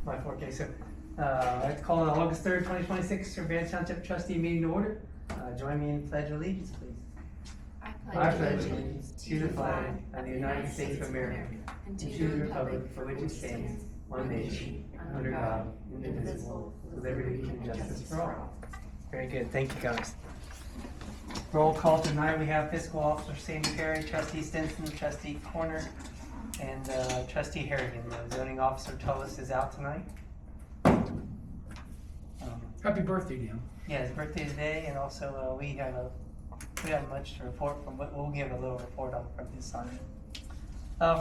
Okay, so I'd like to call the August 3rd, 2026 Urbana Township Trustee meeting to order. Join me in pledge of allegiance, please. I pledge allegiance to the flag of the United States of America and to the republic for which it stands, one nation, under God, indivisible, with liberty and justice for all. Very good. Thank you, guys. Roll call tonight. We have Fiscal Officer Sandy Perry, Trustee Stinson, Trustee Corner, and Trustee Harrigan. The Zoning Officer Tullis is out tonight. Happy birthday, Dan. Yeah, his birthday today, and also we have much to report from, but we'll give a little report on from this side.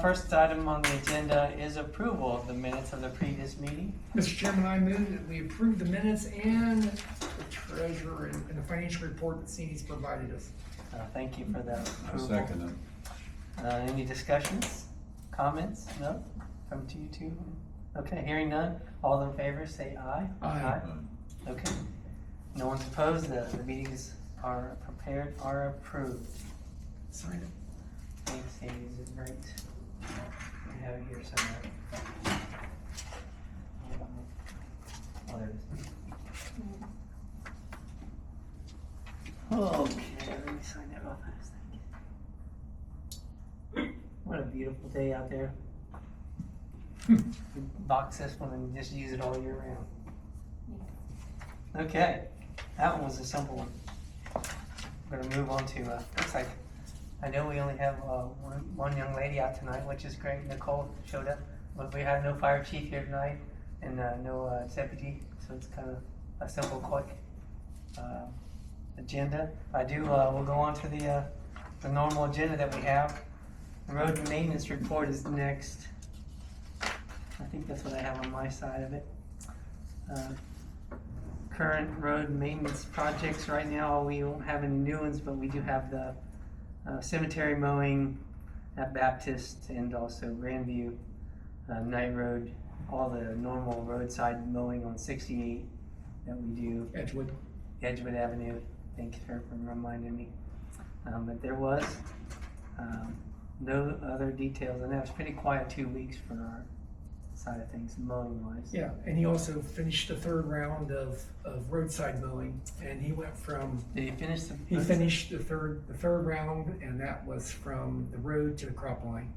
First item on the agenda is approval of the minutes of the previous meeting. Mr. Chairman, I move that we approve the minutes and the treasurer and the financial report that Sandy's provided us. Thank you for that I approval. second it. Any discussions, comments? No? From to you two? Okay, hearing none. All in favor say aye. Aye. Okay. No one's opposed. The meetings are approved. Sign it. Thanks, Sandy. This is great. I have it here somewhere. Oh, there it is. Okay, let me sign that real fast. Thank you. What a beautiful day out there. Box this one and just use it all year round. Okay, that one was a simple one. We're gonna move on to, looks like, I know we only have one young lady out tonight, which is great. Nicole showed up, but we have no fire chief here tonight and no deputy, so it's kind of a simple, quick agenda. We'll go on to the normal agenda that we have. The road and maintenance report is next. I think that's what I have on my side of it. Current road maintenance projects right now, we don't have any new ones, but we do have the cemetery mowing at Baptist and also Grandview, Night Road, all the normal roadside mowing on 68 that we do. Edgewood. Edgewood Avenue. Thanks for reminding me. But there was no other details, and that was pretty quiet 2 weeks for our side of things, mowing wise. Yeah, and he also finished the third round of roadside mowing, and he went from. Did he finish the? He finished the third round, and that was from the road to the crop line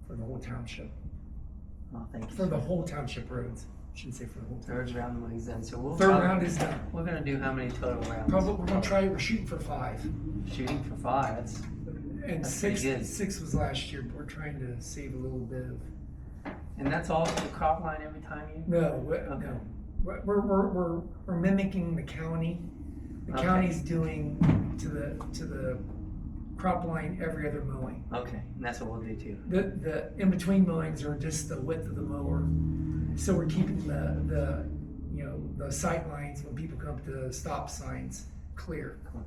for the whole township. Oh, thank you. For the whole township roads. Shouldn't say for the whole township. Third round mowing's done, so we'll. Third round is done. We're gonna do how many total rounds? Probably we're shooting for 5. Shooting for 5. And That's pretty good. 6 was last year, but we're trying to save a little bit of. And that's all for the crop line every time you? No, Okay. no. We're mimicking the county. The Okay. county's doing to the crop line every other mowing. Okay, and that's what we'll do too. The in between mowings are just the width of the mower. So we're keeping the sight lines when people come to the stop signs clear. Cool.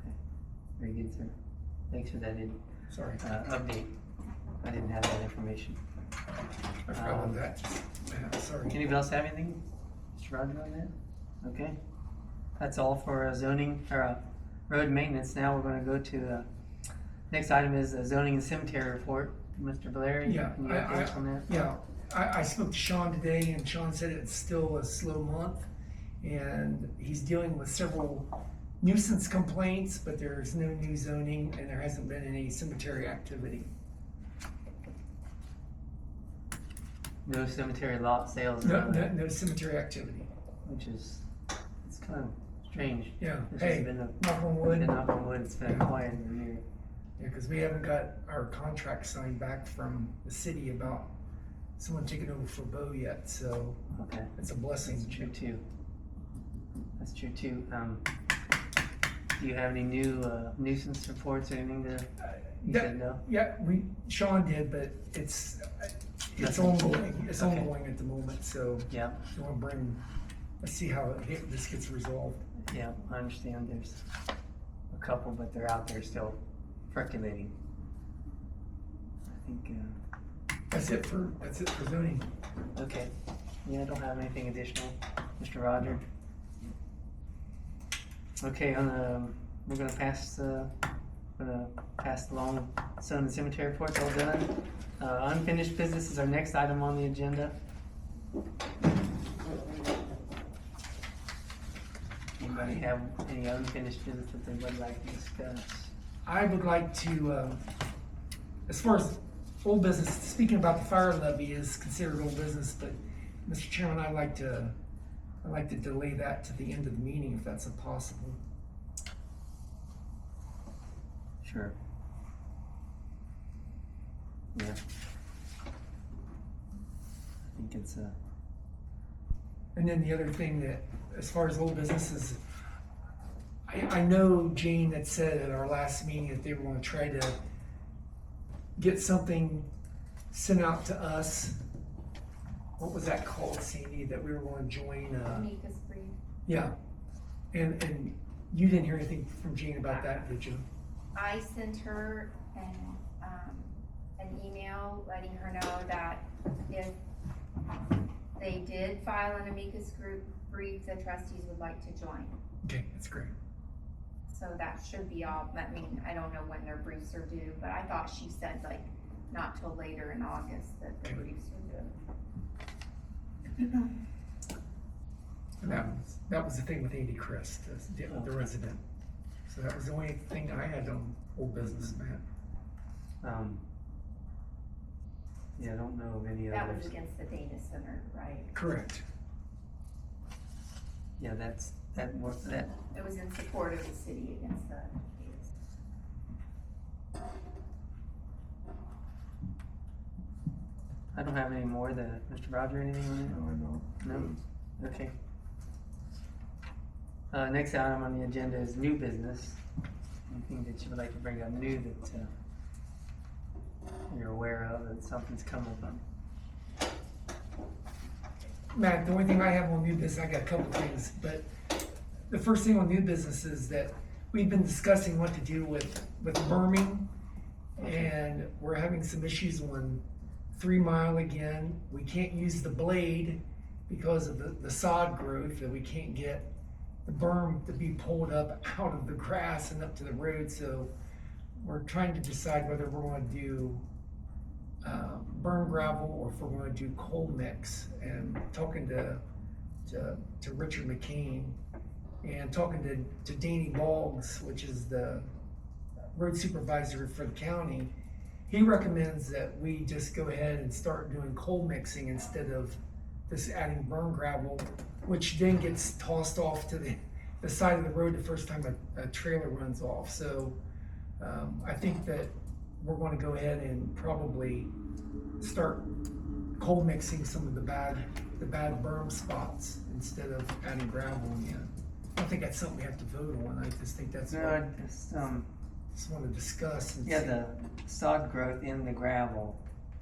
Okay, very good, sir. Thanks for that Sorry, update. I didn't have that information. I forgot about that. Yeah, sorry. Anybody else have anything? Mr. Roger on that? Okay. That's all for zoning, or road maintenance. Now we're gonna go to, next item is the zoning and cemetery report. Mr. Valeri, Yeah, can you update us on that? Yeah, I spoke to Sean today, and Sean said it's still a slow month, and he's dealing with several nuisance complaints, but there's no new zoning, and there hasn't been any cemetery activity. No cemetery lot sales, No cemetery activity. which is, it's kind of strange. Yeah, This hey, has been a, knock on wood. knock on wood, it's been Yeah. quiet in the year. Yeah, because we haven't got our contract signed back from the city about someone taking over for Bo yet, so Okay. it's a blessing. That's true too. That's true too. Do you have any new nuisance reports or anything to? You said no. Yeah, Sean did, but it's Nothing. ongoing. It's Okay. ongoing at the moment, so Yeah, we want to let's see how this gets resolved. yeah. I understand. There's a couple, but they're out there still percolating. I think. That's it for zoning. Okay. Yeah, I don't have anything additional, Mr. Roger. Okay, we're gonna pass along some of the cemetery reports all done. Unfinished business is our next item on the agenda. Anybody have any unfinished business that they would like to discuss? I would like to, as far as old business, speaking about the fire levy is considered old business, but Mr. Chairman, I'd like to delay that to the end of the meeting if that's possible. Sure. Yeah. I think it's And then the other thing that, as far as old businesses, I know Jane had said at our last meeting that they were gonna try to get something sent out to us. What was that called, Sandy, that we were gonna join? Amicus brief. Yeah, and you didn't hear anything from Jane about that, did you? I sent her an email letting her know that if they did file an amicus group brief, the trustees would like to join. Okay, that's great. So that should be all. I mean, I don't know when their briefs are due, but I thought she said like not till later in August that the briefs were due. And that was the thing with Andy Chris, the resident. So that was the only thing I had on old business, Matt. yeah, I don't know of any That others. was against the Dana Center, right? Correct. Yeah, that It was in support of the city against the Dana Center. I don't have any more. Mr. Roger, anything on it? No. Okay. Next item on the agenda is new business. Anything that you would like to bring up new that you're aware of and something's coming from? Matt, the only thing I have on new business, I got a couple things, but the first thing on new business is that we've been discussing what to do with berming, and we're having some issues on 3 Mile again. We can't use the blade because of the sod growth, that we can't get the berm to be pulled up out of the grass and up to the road. So we're trying to decide whether we're going to do burn gravel or if we're going to do coal mix. And talking to Richard McCain and talking to Danny Boggs, which is the road supervisor for the county, he recommends that we just go ahead and start doing coal mixing instead of just adding burn gravel, which then gets tossed off to the side of the road the first time a trailer runs off. So I think that we're going to go ahead and probably start coal mixing some of the bad berm spots instead of adding gravel again. I don't think that's something we have to vote on. I just think that's No, what I just want to discuss and yeah, see. the sod growth in the gravel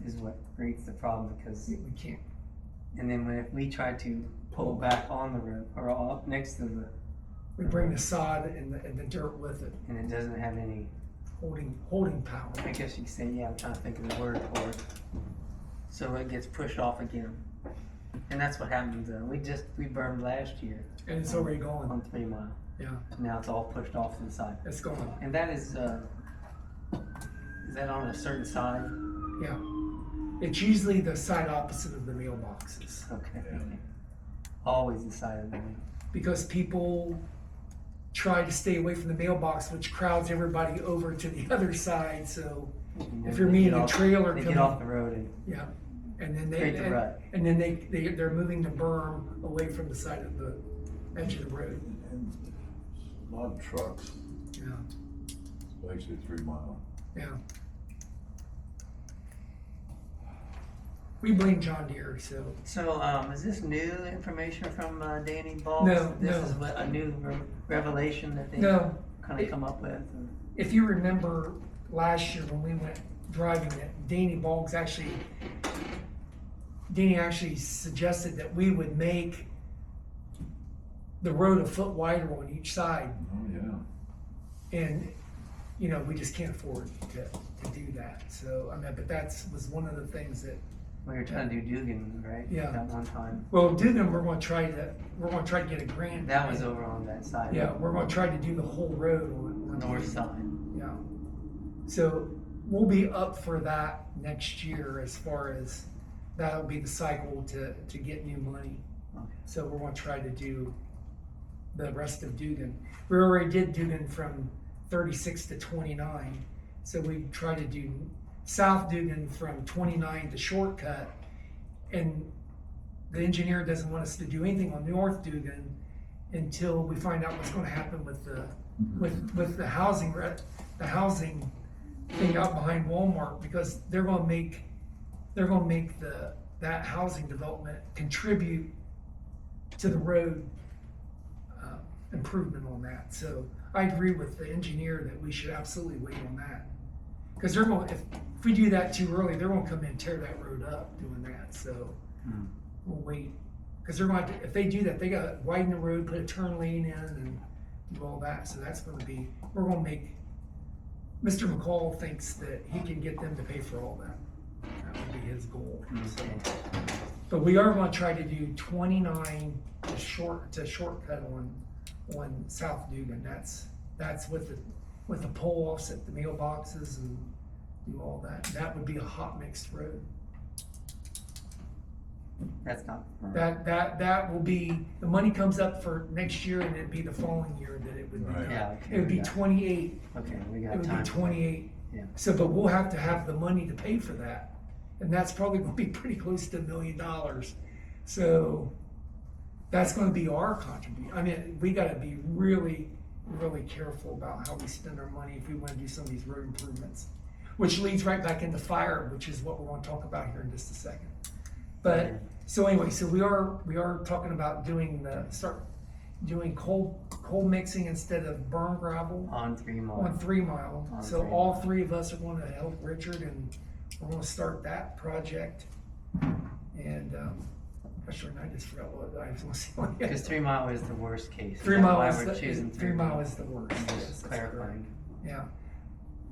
is what creates the problem, because We can't. and then if we try to pull back on the road or up next to We bring the sod and the dirt with it, and it doesn't have any, holding power. I guess you could say, yeah, I'm trying to think of the word for it. So it gets pushed off again. And that's what happened. We burned last year And it's already gone. on 3 Mile. Yeah, Now it's all pushed off to the side. it's gone. And that is that on a certain side? Yeah. It's usually the side opposite of the mailboxes, Okay. Always the side of the road. because people try to stay away from the mailbox, which crowds everybody over to the other side. So if you're meeting a trailer they coming, get off the road and yeah, and then create the rut. they're moving the berm away from the side of the edge of the road. And a lot of trucks, Yeah, especially 3 Mile. yeah. We blame John Deere, so So, is this new information from Danny Ball? No, This no. is a new revelation that they no. kind of come up with? If you remember last year when we went driving it, Danny actually suggested that we would make the road a foot wider on each side. Oh, yeah. And, you know, we just can't afford to do that. So, I mean, but was one of the things that, We were trying to do Dugan, right? Yeah. At one time. well, Dugan, we're gonna try to get a grant. That was over on that side. Yeah, we're gonna try to do the whole road on North side. Yeah. So we'll be up for that next year as far as that'll be the cycle to get new money. Okay. So we're gonna try to do the rest of Dugan. We already did Dugan from 36 to 29. So we try to do South Dugan from 29 to Shortcut. And the engineer doesn't want us to do anything on North Dugan until we find out what's gonna happen with the housing thing out behind Walmart, because they're gonna make that housing development contribute to the road improvement on that. So I agree with the engineer that we should absolutely wait on that. Because they're going, if we do that too early, they're gonna come in and tear that road up doing that, so we'll wait. Because they're going to, if they do that, they gotta widen the road, put a turn lane in and do all that, so that's gonna be, we're gonna make, Mr. McCall thinks that he can get them to pay for all that. That would be his goal, so. But we are gonna try to do 29 to shortcut on South Dugan. That's with the pole offset the mailboxes and do all that. That would be a hot mixed road. That's not. That will be, the money comes up for next year, and it'd be the following year that it would be Right. done. Yeah, okay, It would be we got- 28. Okay, we It got would time. be 28. Yeah. So, but we'll have to have the money to pay for that. And that's probably gonna be pretty close to $1 million. So that's gonna be our contribution. I mean, we gotta be really, really careful about how we spend our money if we wanna do some of these road improvements. Which leads right back into fire, which is what we're gonna talk about here in just a second. But, so anyway, so we are talking about start doing coal mixing instead of burn gravel On 3 Mile. on 3 Mile. On So 3 all Mile. three of us are gonna help Richard, and we're gonna start that project. And, actually, I just forgot what I was gonna say. Because 3 Mile is the worst case. 3 Is that Mile why is we're choosing 3 Mile is the worst. I'm Yes, just that's correct. clarifying. Yeah.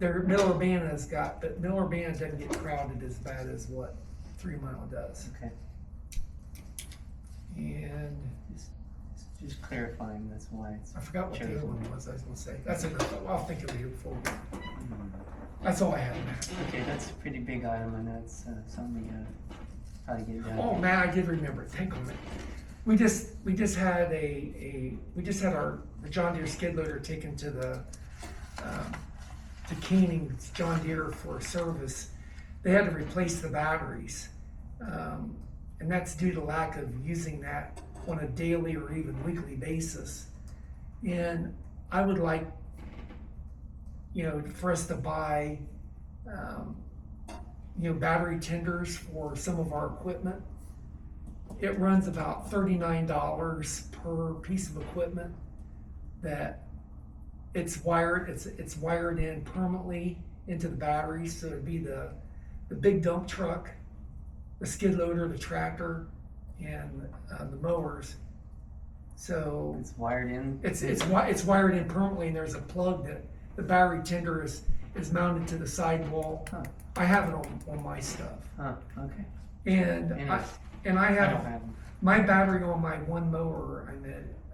Middle Urbana's got, but Middle Urbana doesn't get crowded as bad as what 3 Mile does. Okay. And Just clarifying, that's why it's. I forgot what the other chosen. one was I was gonna say. That's I'll think of it here before. Mhm. That's all I have, Matt. Okay, that's a pretty big item, and that's something you probably get done. Oh, Matt, I did remember it. Thank you, man. We just had our John Deere skid loader taken to to Keening's John Deere for service. They had to replace the batteries, and that's due to lack of using that on a daily or even weekly basis. And I would like, for us to buy, battery tenders for some of our equipment. It runs about $39 per piece of equipment that it's wired in permanently into the batteries. So it'd be the big dump truck, the skid loader, the tractor, and the mowers. So It's wired in. it's wired in permanently, and there's a plug that the battery tender is mounted to the sidewall. Huh. I have it on my stuff, Huh, okay. and And I I have don't have them. my battery on my one mower.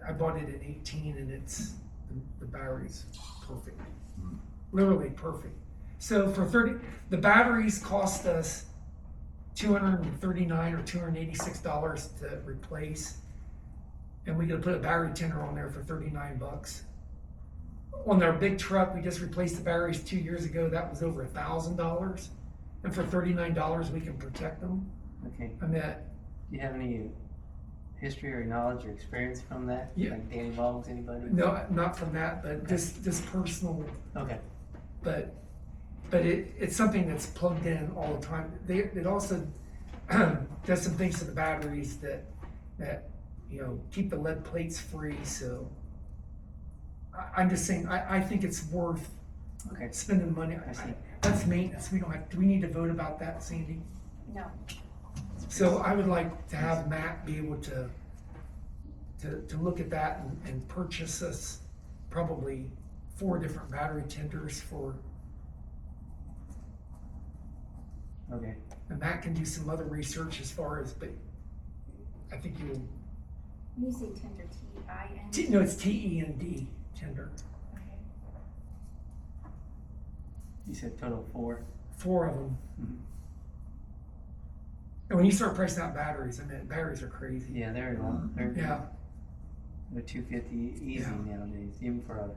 I bought it at 18, and the battery's perfect, literally perfect. So for the batteries cost us $239 or $286 to replace, and we could put a battery tender on there for $39. On our big truck, we just replaced the batteries 2 years ago. That was over $1,000, and for $39 we can protect them. Okay. I mean, Do you have any history or knowledge or experience from that? Yeah. Like Danny Boggs, anybody? no, not from that, but just personal. Okay. But it's something that's plugged in all the time. It also does some things to the batteries that keep the lead plates free. So I'm just saying, I think it's worth Okay. spending money. I see. That's maintenance. Do we need to vote about that, Sandy? No. So I would like to have Matt be able to look at that and purchase us probably 4 different battery tenders Okay. and Matt can do some other research as far as, but I think you will, When you say tender, T-I-N? no, it's TEND, tender. Okay. You said total 4. 4 of them. Mhm. And when you start pricing out batteries, I mean, batteries are crazy. Yeah, they're long. They're Yeah, $250 easy Yeah. nowadays, even for a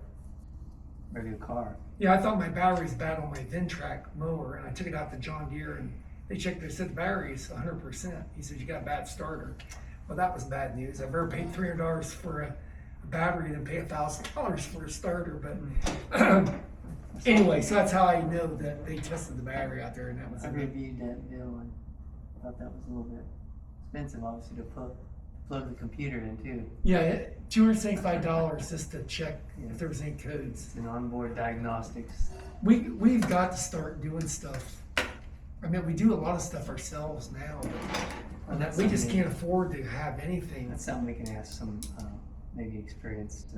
regular car. yeah, I thought my battery's bad on my Ventrac mower, and I took it out to John Deere, and they checked, they said the battery's 100%. He said, you got a bad starter. Well, that was bad news. I've ever paid $300 for a battery than pay $1,000 for a starter, but anyway, so that's how I know that they tested the battery out there, and that was I it. reviewed that bill and thought that was a little bit expensive, obviously, to plug the computer in too. Yeah, $275 just to check if there was any codes. It's an onboard diagnostics. We've got to start doing stuff. I mean, we do a lot of stuff ourselves now, but That's we just something- can't afford to have anything. That's something we can ask some maybe experienced,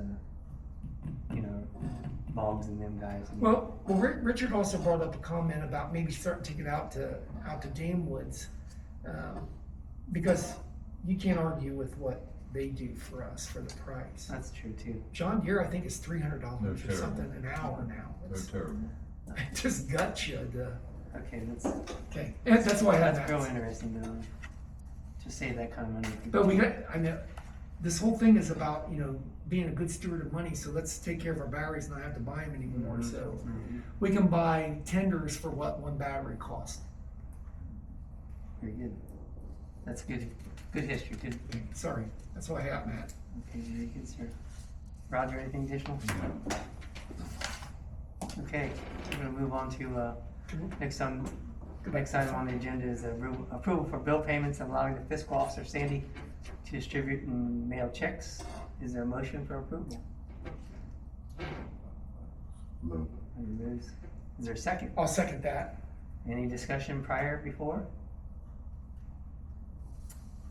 Boggs and them guys. Well, Richard also brought up a comment about maybe starting to take it out to Dame Woods, because you can't argue with what they do for us for the price. That's true too. John Deere, I think, is $300 They're or terrible. something an hour now. They're terrible. It just guts you. Okay, Okay, and that's why I had that's real that. interesting to save that kind of money. But I know, this whole thing is about, being a good steward of money, so let's take care of our batteries and not have to buy them anymore. So we can buy tenders for what one battery costs. Very good. That's good history. Good. Sorry, that's why I got Matt. Okay, very good, sir. Roger, anything additional? Yeah. Okay, we're gonna move on to, next item on the agenda is approval for bill payments and allowing the fiscal officer, Sandy, to distribute and mail checks. Is there a motion for approval? Look, Is there a second? I'll second that. Any discussion before?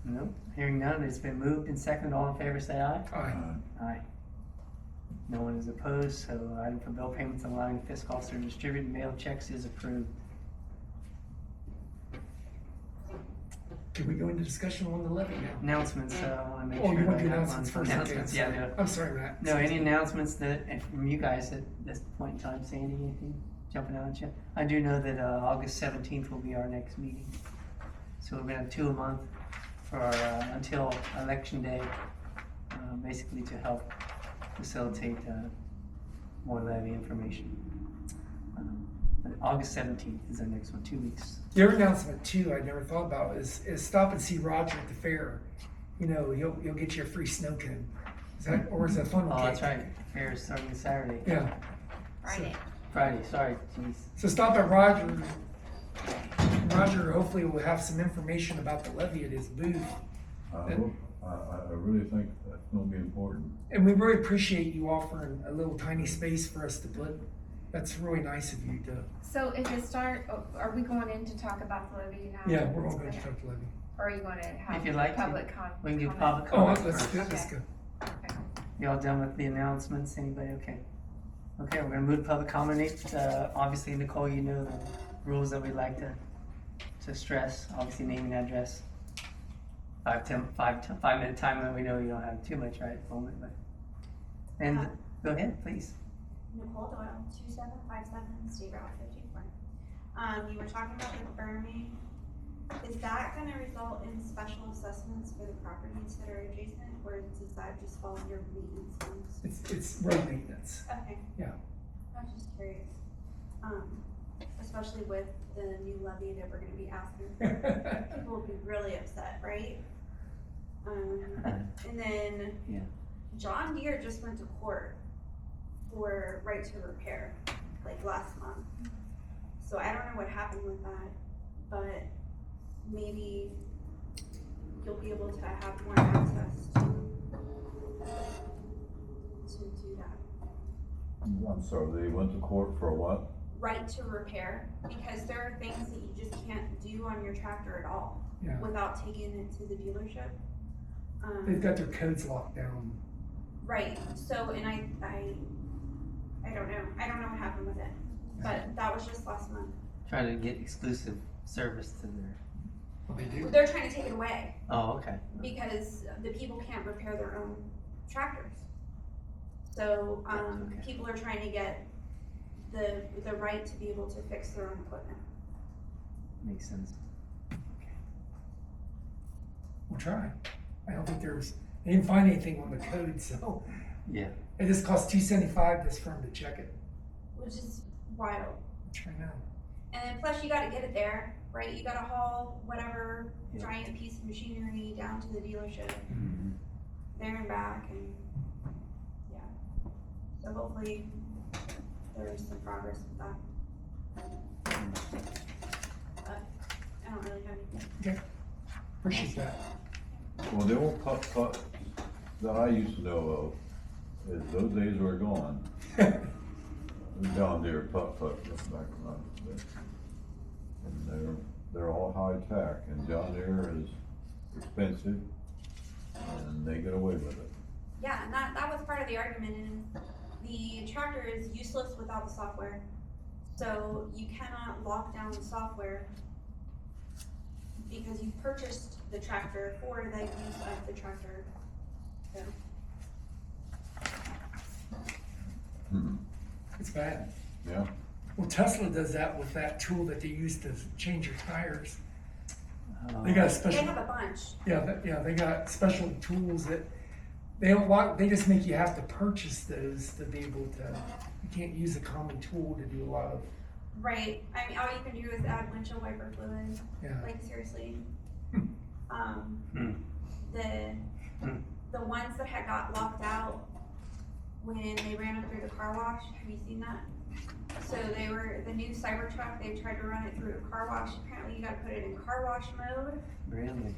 No, hearing none, it's been moved and seconded. All in favor, say aye. Aye. Aye. No one is opposed, so item for bill payments and allowing the fiscal officer to distribute and mail checks is approved. Can we go into discussion on the levy now? Announcements, I wanna make Oh, sure. you want that the I have announcements one. first? Okay, Announcements, yeah, I'm sorry, Matt. no, any announcements and from you guys at this point in time, Sandy, anything jumping out at you? I do know that, August 17th will be our next meeting. So we're gonna have 2 a month for, until election day, basically to help facilitate, more levy information. But August 17th is our next one, 2 weeks. Your announcement too, I never thought about, is stop and see Roger at the fair. You'll get you a free snow cone. Is that, or is that funnel cake? Oh, that's right, fair is starting Saturday. Yeah. Friday, sorry, jeez. So stop at Roger. Roger hopefully will have some information about the levy at his booth. I really think that's gonna be important. And we really appreciate you offering a little tiny space for us to put. That's really nice of you to. So if it are we going in to talk about the levy now? Yeah, we're all going to talk to levy. Or are you going to have If you'd like to, public comment? we can do public Oh, comment let's first. go, let's go. Okay. You all done with the announcements? Anybody? Okay. Okay, we're gonna move to public comment. Obviously, Nicole, you know the rules that we like to stress. Obviously, name and address. 5-minute time limit. We know you don't have too much right at the moment, but. And go ahead, please. Nicole Doyle, 2757 State Route 54. You were talking about the berming. Is that gonna result in special assessments for the properties that are adjacent, or does that just fall under maintenance funds? It's road maintenance. Okay. Yeah. I was just curious. Especially with the new levy that we're gonna be asking for. People will be really upset, right? And then Yeah. John Deere just went to court for right to repair, like last month. So I don't know what happened with that, but maybe you'll be able to have more access to do that. I'm sorry, they went to court for what? Right to repair, because there are things that you just can't do on your tractor at all Yeah. without taking it to the dealership. They've got their codes locked down. Right, so, and I don't know what happened with it, but that was just last month. Trying to get exclusive service to their. Well, they do. They're trying to take it away Oh, okay. because the people can't repair their own tractors. So, Okay. people are trying to get the right to be able to fix their own equipment. Makes sense. Okay. We'll try. I don't think they didn't find anything on the code, so. Yeah. It just costs $275 this firm to check it. which is wild. Try now. And then plus you gotta get it there, right? You gotta haul whatever Yeah. giant piece of machinery down to the dealership, there and back, and yeah. So hopefully there's some progress with that. But I don't really have anything. Appreciate that. Well, the old putt that I used to know of, is those days are gone. John Deere putt back when I was there. And they're all high tech, and John Deere is expensive, and they get away with it. Yeah, and that was part of the argument, is the tractor is useless without the software. So you cannot lock down the software because you purchased the tractor for the use of the tractor. So, It's bad. Yeah, Well, Tesla does that with that tool that they use to change your tires. Oh. They got a they special, have a bunch. they got special tools that they don't want, they just make you have to purchase those to be able to, you can't use a common tool to do a lot of, Right, I mean, all you can do is add windshield wiper fluid, yeah. like seriously. Hmm. The ones that had got locked out when they ran them through the car wash, have you seen that? So they were, the new Cybertruck, they tried to run it through a car wash, apparently you gotta put it in car wash mode. Really?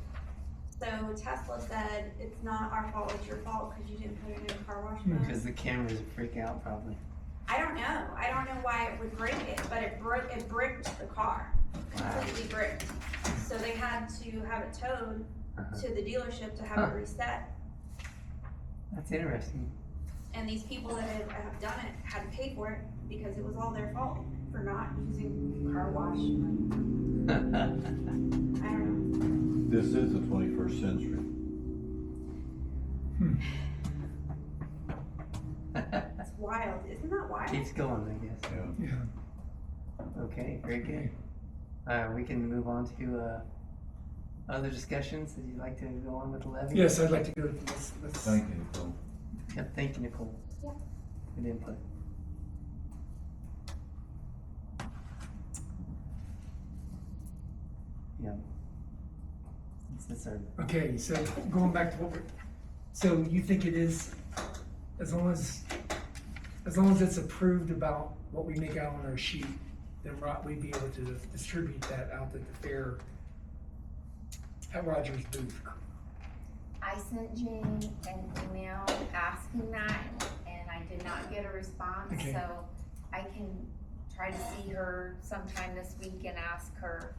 So Tesla said, it's not our fault, it's your fault, cause you didn't put it in car wash mode. Because the cameras would freak out probably. I don't know why it would break it, but it bricked the car, completely bricked. So they had to have it towed to the dealership to have it reset. That's interesting. And these people that have done it had to pay for it because it was all their fault for not using car wash. I don't this is the 21st century. know. It's wild. Isn't that wild? Keeps going, I guess. Yeah. Yeah. Okay, very good. We can move on to other discussions. Would you like to go on with the levy? Yes, I'd like to go, let's, Thank you, Nicole. Yep, thank you, Nicole. Yeah. Good input. Yeah. That's our, okay, so going back to so you think it is, as long as it's approved about what we make out on our sheet, then we'd be able to distribute that out at the fair at Rogers' booth. I sent Jane an email asking that, and I did not get a response, Okay. so I can try to see her sometime this week and ask her.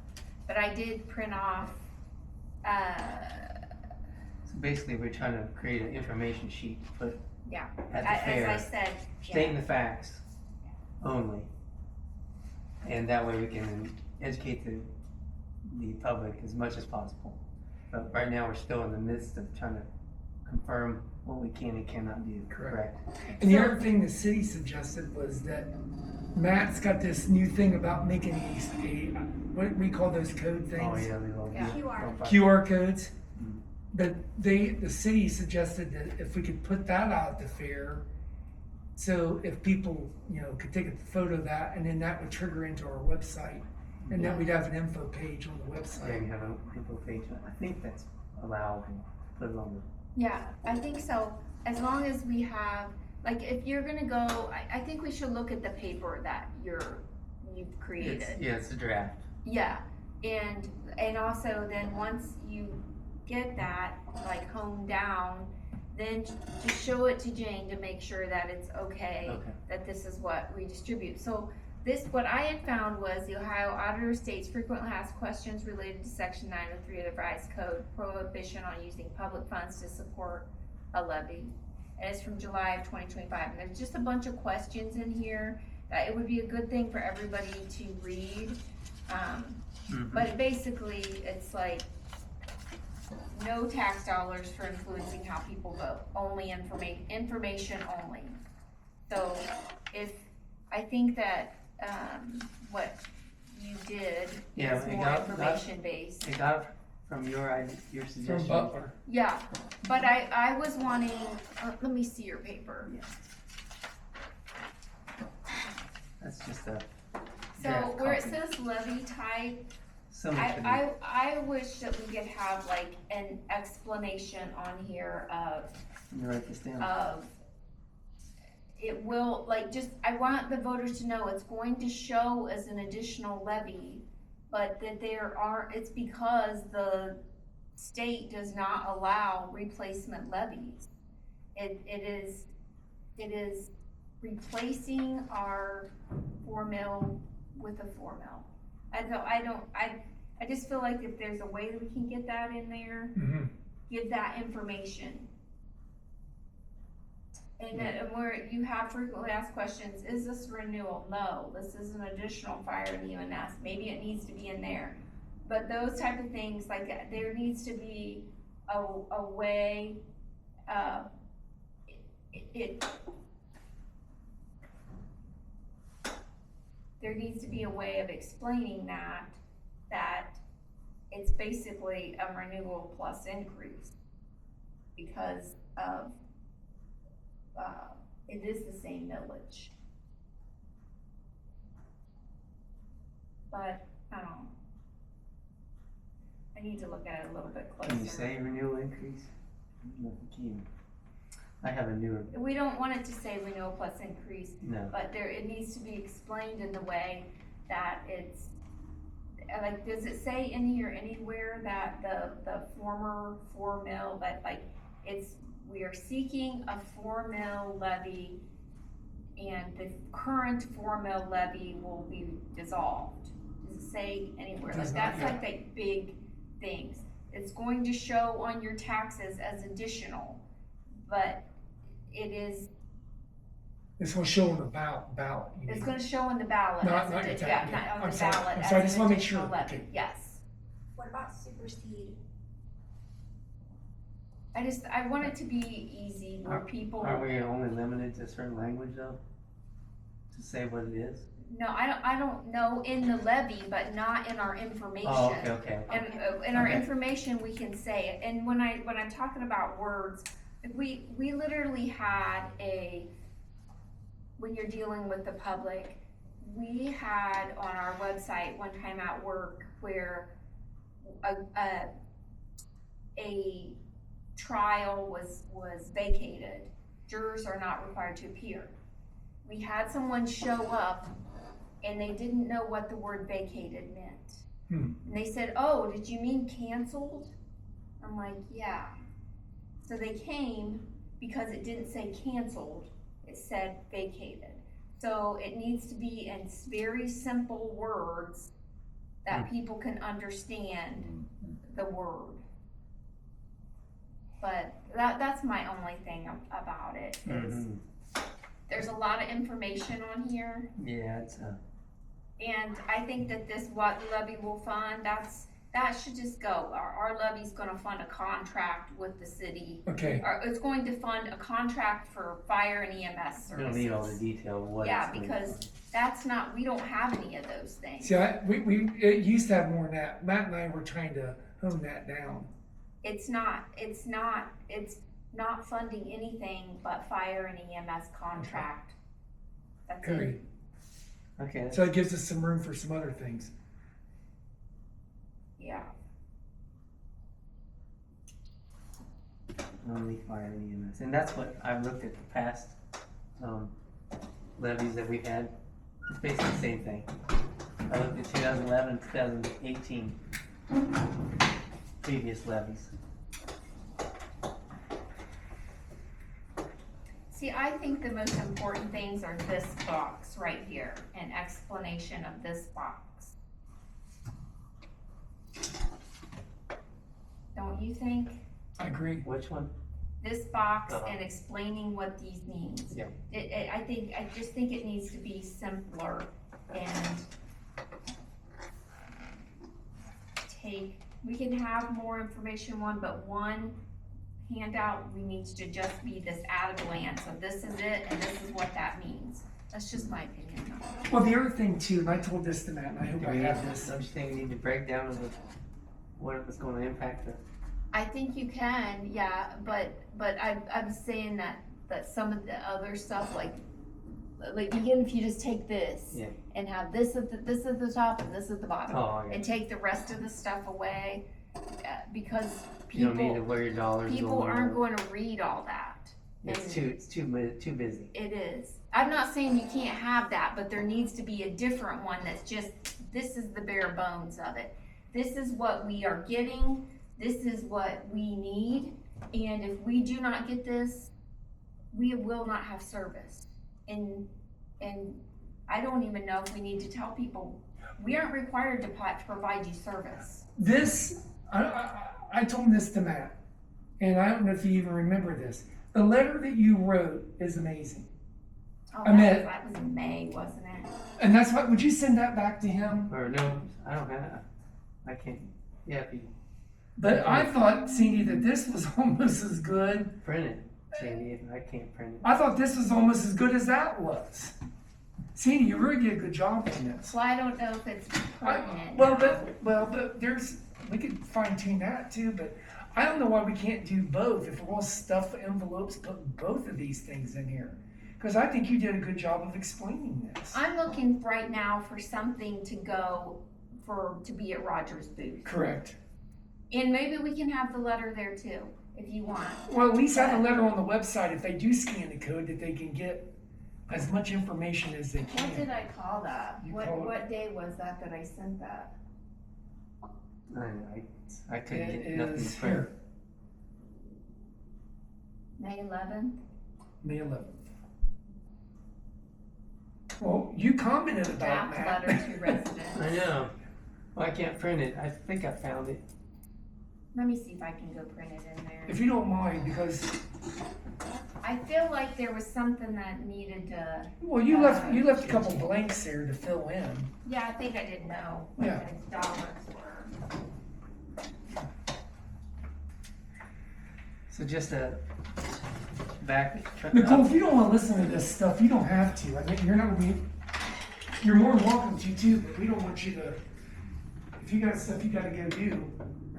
But I did print off, so basically, we're trying to create an information sheet to put yeah, at the as fair, I said, stating yeah, the facts only. And that way we can educate the public as much as possible. But right now, we're still in the midst of trying to confirm what we can and cannot do, correct? And the other thing the city suggested was that Matt's got this new thing about making what we call those code things. Oh, yeah, we love Yeah. QR codes. Mhm. But the city suggested that if we could put that out at the fair, so if people, could take a photo of that, and then that would trigger into our website, and then we'd have an info page on the Yeah, website. you have a info page. I think that's allowed to put it on the. yeah, I think so, as long as we have, like, if you're gonna go, I think we should look at the paper that you've created. It's a draft. Yeah, and also then once you get that, like, honed down, then just show it to Jane to make sure that it's okay, that this is what we distribute. So what I had found was the Ohio Auditor states frequently asks questions related to section 903 of the revised code, prohibition on using public funds to support a levy. And it's from July of 2025, and there's just a bunch of questions in here that it would be a good thing for everybody to read. But basically, it's like, no tax dollars for influencing how people vote, only information only. So I think that, what you did Yeah, is we more got- information based. It got From your From suggestion. Butler. Yeah, but I was wanting, let me see your paper. That's just a So draft where it copy. says levy type, Someone should I wish that we could have like an explanation on here of, Let me write this down. it will, like, just, I want the voters to know it's going to show as an additional levy, but that it's because the state does not allow replacement levies. It is replacing our 4 mil with a 4 mil. I just feel like if there's a way that we can get that in there, give that information. And where you have frequently asked questions, is this renewal? No, this is an additional fire and EMS. Maybe it needs to be in there. But those type of things, like there needs to be a way, there needs to be a way of explaining that it's basically a renewal plus increase because of, it is the same millage. But, I need to look at it a little bit closer. Can you say renewal increase? No, you can't. I have a newer, We don't want it to say renewal plus increase, no. but it needs to be explained in the way that it's, like, does it say in here anywhere that the former 4 mil, that like, we are seeking a 4 mil levy and the current 4 mil levy will be dissolved? Does it say anywhere? Like, that's like the big things. It's going to show on your taxes as additional, but It's gonna show on the ballot. you it's mean. gonna show on the ballot Not- as not your yeah, tax, not yeah. on I'm the sorry. ballot I'm as sorry, I an just wanna make additional sure. levy, Okay. yes. What about supersede? I want it to be easy where people, Aren't we only limited to certain language though? To say what it is? no, I don't know in the levy, but not in our information. Oh, okay. And in our Okay. information, we can say it, and when I'm talking about words, we literally had when you're dealing with the public, we had on our website one time at work where a trial was vacated. Jurors are not required to appear. We had someone show up and they didn't know what the word vacated meant. And they said, "Oh, did you mean canceled?" I'm like, "Yeah." So they came because it didn't say canceled, it said vacated. So it needs to be in very simple words that people can understand the word. But that's my only thing about it, is there's a lot of information on here. Yeah, And I think that this what levy will fund, that should just go. Our levy's gonna fund a contract with the city. Okay, Or it's going to fund a contract for fire and EMS we don't need all the services. detail of what Yeah, it's going because to. that's not, we don't have any of those things. see, it used to have more than that. Matt and I were trying to hone that down. It's not funding anything but fire and EMS contract. That's it. Great. Okay, So it gives us some room for some other things. Yeah. only fire and EMS. And that's what I've looked at the past levies that we've had. It's basically the same thing. I looked at 2011, 2018 previous levies. See, I think the most important things are this box right here, an explanation of this box. Don't you think? I agree. Which one? This box and explaining what these means. Yeah. I just think it needs to be simpler and we can have more information but one handout, we need to just be this at a glance of this is it and this is what that means. That's just my opinion. Well, the other thing too, and I told this to Matt, and I hope I have this. Don't you think we need to break down of the what it was gonna impact the, I think you can, yeah, but I'm saying that some of the other stuff, like even if you just take this Yeah. and have this at the top and this at the bottom, oh, yeah. and take the rest of the stuff away, because You don't need to people wear your dollars. people aren't going to read all that. It's too busy. It is. I'm not saying you can't have that, but there needs to be a different one that's just, this is the bare bones of it. This is what we are getting, this is what we need, and if we do not get this, we will not have service. And I don't even know if we need to tell people, we aren't required to provide you service. This, I told this to Matt, and I don't know if you even remember this. The letter that you wrote is amazing. Oh, I mean- that was in May, wasn't it? And that's what, would you send that back to him? Or no, I don't have, I can't, yeah, if you But I thought, Cindy, that this was almost as good. print it, Sandy, if I can't print it. I thought this was almost as good as that was. Cindy, you really did a good job on this. Well, I don't know if it's pertinent. But there's, we could fine tune that too, but I don't know why we can't do both. If we're gonna stuff envelopes, put both of these things in here. Because I think you did a good job of explaining this. I'm looking right now for something to go to be at Rogers' booth. Correct. And maybe we can have the letter there too, if you want. Well, at least have a letter on the website if they do scan the code that they can get as much information as they What did can. I call that? You call it- What day was that I sent that? I couldn't It get nothing is to print. here, May 11th? May 11th. Well, you commented about Draft that. letter to residents. I know. Well, I can't print it. I think I found it. Let me see if I can go print it in there. If you don't mind, because, I feel like there was something that needed to, well, you left a couple blanks there to fill in. yeah, I think I didn't know Yeah. what the dollars were. So just a back. Nicole, if you don't wanna listen to this stuff, you don't have to. I mean, you're more than welcome to too, but we don't want you to, if you got stuff you gotta go do,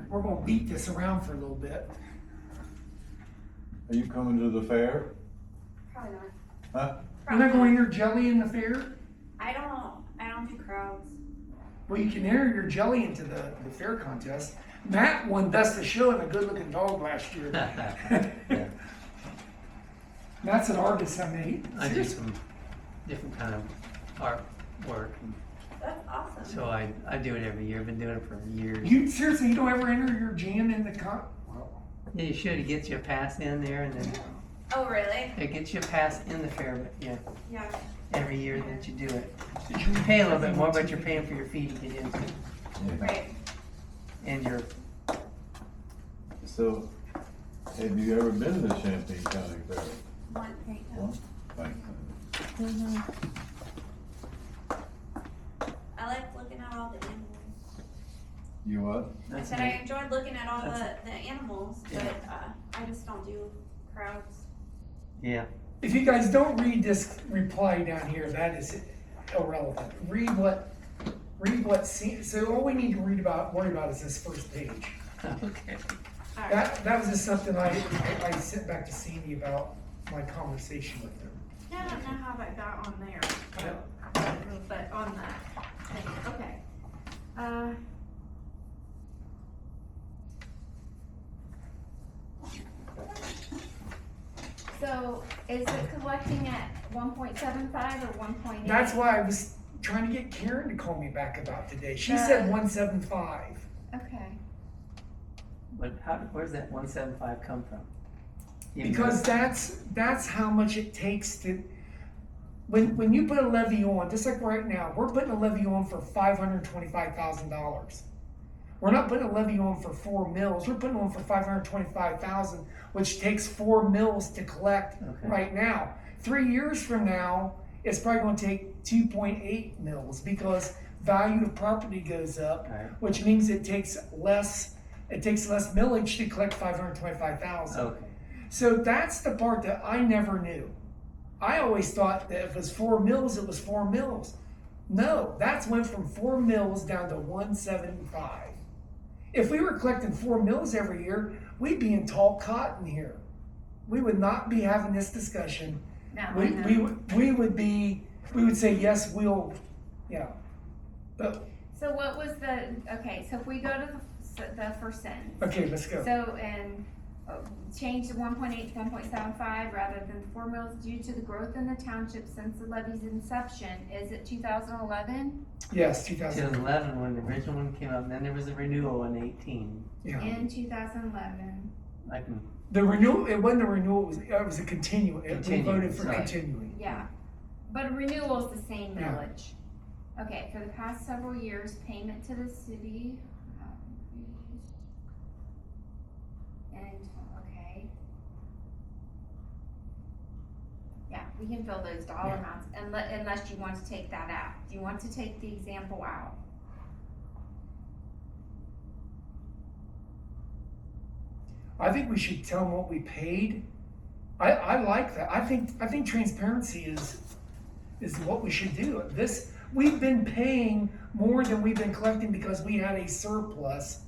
we're gonna beat this around for a little bit. Are you coming to the fair? Probably not. Huh? You're not going to enter jelly in the fair? I don't do crowds. Well, you can enter your jelly into the fair contest. Matt won Best of Show and a good looking dog last year. Yeah. Matt's an artist, I mean. I do some different kind of artwork, That's awesome. so I do it every year. I've been doing it for years. You seriously, you don't ever enter your jam in the Yeah, you should. It gets you a pass in there, and then Oh, really? it gets you a pass in the fair. But yeah, Yeah. every year that you do it, you pay a little bit more, but you're paying for your fee to get in, Right. and your So, have you ever been to the Champaign County Fair? One thing. Well, thanks. I like looking at all the animals. You what? I that's said neat. I enjoyed looking at all the That's- animals, but I just don't do crowds. Yeah. If you guys don't read this reply down here, that is irrelevant. Read what, so all we need to worry about is this first page. Okay. All right. That was just something I sent back to Sandy about my conversation with her. I don't know how that got on there, but on that thing, okay. So is it collecting at 1.75 or 1.8? That's why I was trying to get Karen to call me back about today. She said 175. Okay. But where's that 175 come from? Because that's how much it takes to, when you put a levy on, just like right now, we're putting a levy on for $525,000. We're not putting a levy on for 4 mills, we're putting on for $525,000, which takes 4 mills to collect right now. 3 years from now, it's probably gonna take 2.8 mills because value of property goes up, Right. which means it takes less millage to collect $525,000. Okay. So that's the part that I never knew. I always thought that if it was 4 mills, it was 4 mills. No, that's went from 4 mills down to 175. If we were collecting 4 mills every year, we'd be in tall cotton here. We would not be having this discussion. No, I We know. would say, yes, we'll, yeah. But, So what was okay, so if we go to the first sentence. okay, let's go. So, and change the 1.8 to 1.75 rather than 4 mills due to the growth in the township since the levy's inception. Is it 2011? Yes, 2000. 2011 when the original one came out, and then there was a renewal in 18. Yeah. In 2011. I can, The renewal, it wasn't a renewal, it was a continuing. We Continuing, voted for sorry. continuing. Yeah, but a renewal is the same Yeah. millage. Okay, for the past several years, payment to the city. And, okay. Yeah, we can fill those dollar Yeah. amounts unless you want to take that out. Do you want to take the example out? I think we should tell them what we paid. I like that. I think transparency is what we should do. We've been paying more than we've been collecting because we had a surplus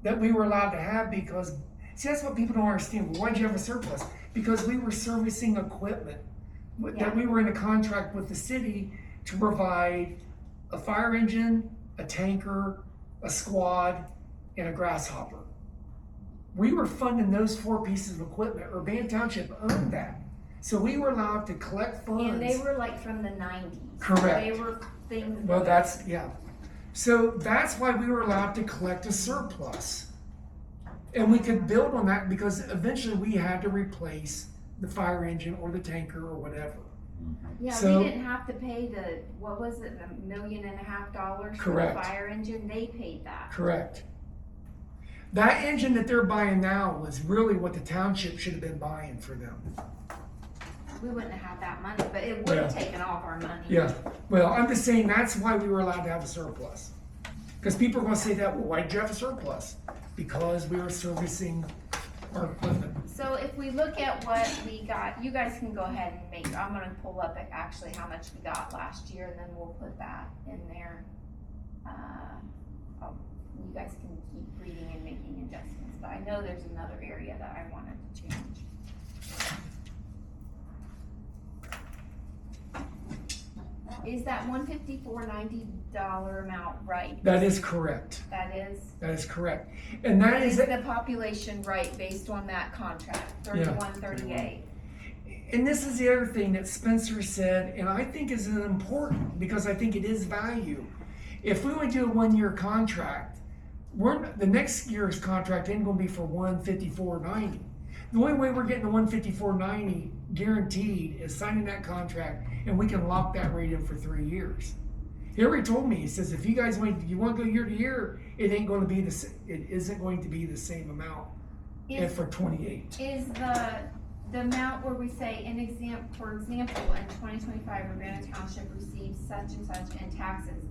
that we were allowed to have because, see, that's what people don't understand. Why'd you have a surplus? Because we were servicing equipment that we were in a contract with the city to provide a fire engine, a tanker, a squad, and a grasshopper. We were funding those 4 pieces of equipment. Urbana Township owned that. So we were allowed to collect funds. And they were like from the 90s. Correct. They were things. Well, that's, yeah. So that's why we were allowed to collect a surplus. And we could build on that because eventually we had to replace the fire engine or the tanker or whatever. Yeah, So- we didn't have to pay what was it, $1.5 million for the Correct. fire engine, they paid that. Correct. That engine that they're buying now was really what the township should have been buying for them. We wouldn't have had that money, but it would have taken off our money. Yeah, well, I'm just saying that's why we were allowed to have a surplus. Because people are gonna say that, well, why'd you have a surplus? Because we were servicing our equipment. So if we look at what we got, you guys can go ahead and I'm gonna pull up actually how much we got last year, and then we'll put that in there. You guys can keep reading and making adjustments, but I know there's another area that I wanted to change. Is that $154.90 amount right? That is correct. That is? That is correct. And that Is is, the population right based on that contract, 3138? and this is the other thing that Spencer said, and I think is important because I think it is value. If we would do a 1-year contract, the next year's contract ain't gonna be for $154.90. The only way we're getting the $154.90 guaranteed is signing that contract, and we can lock that rate in for 3 years. He already told me, he says, if you guys want to go year to year, it isn't going to be the same amount for 28. Is the amount where we say, for example, in 2025, Urbana Township receives such and such in taxes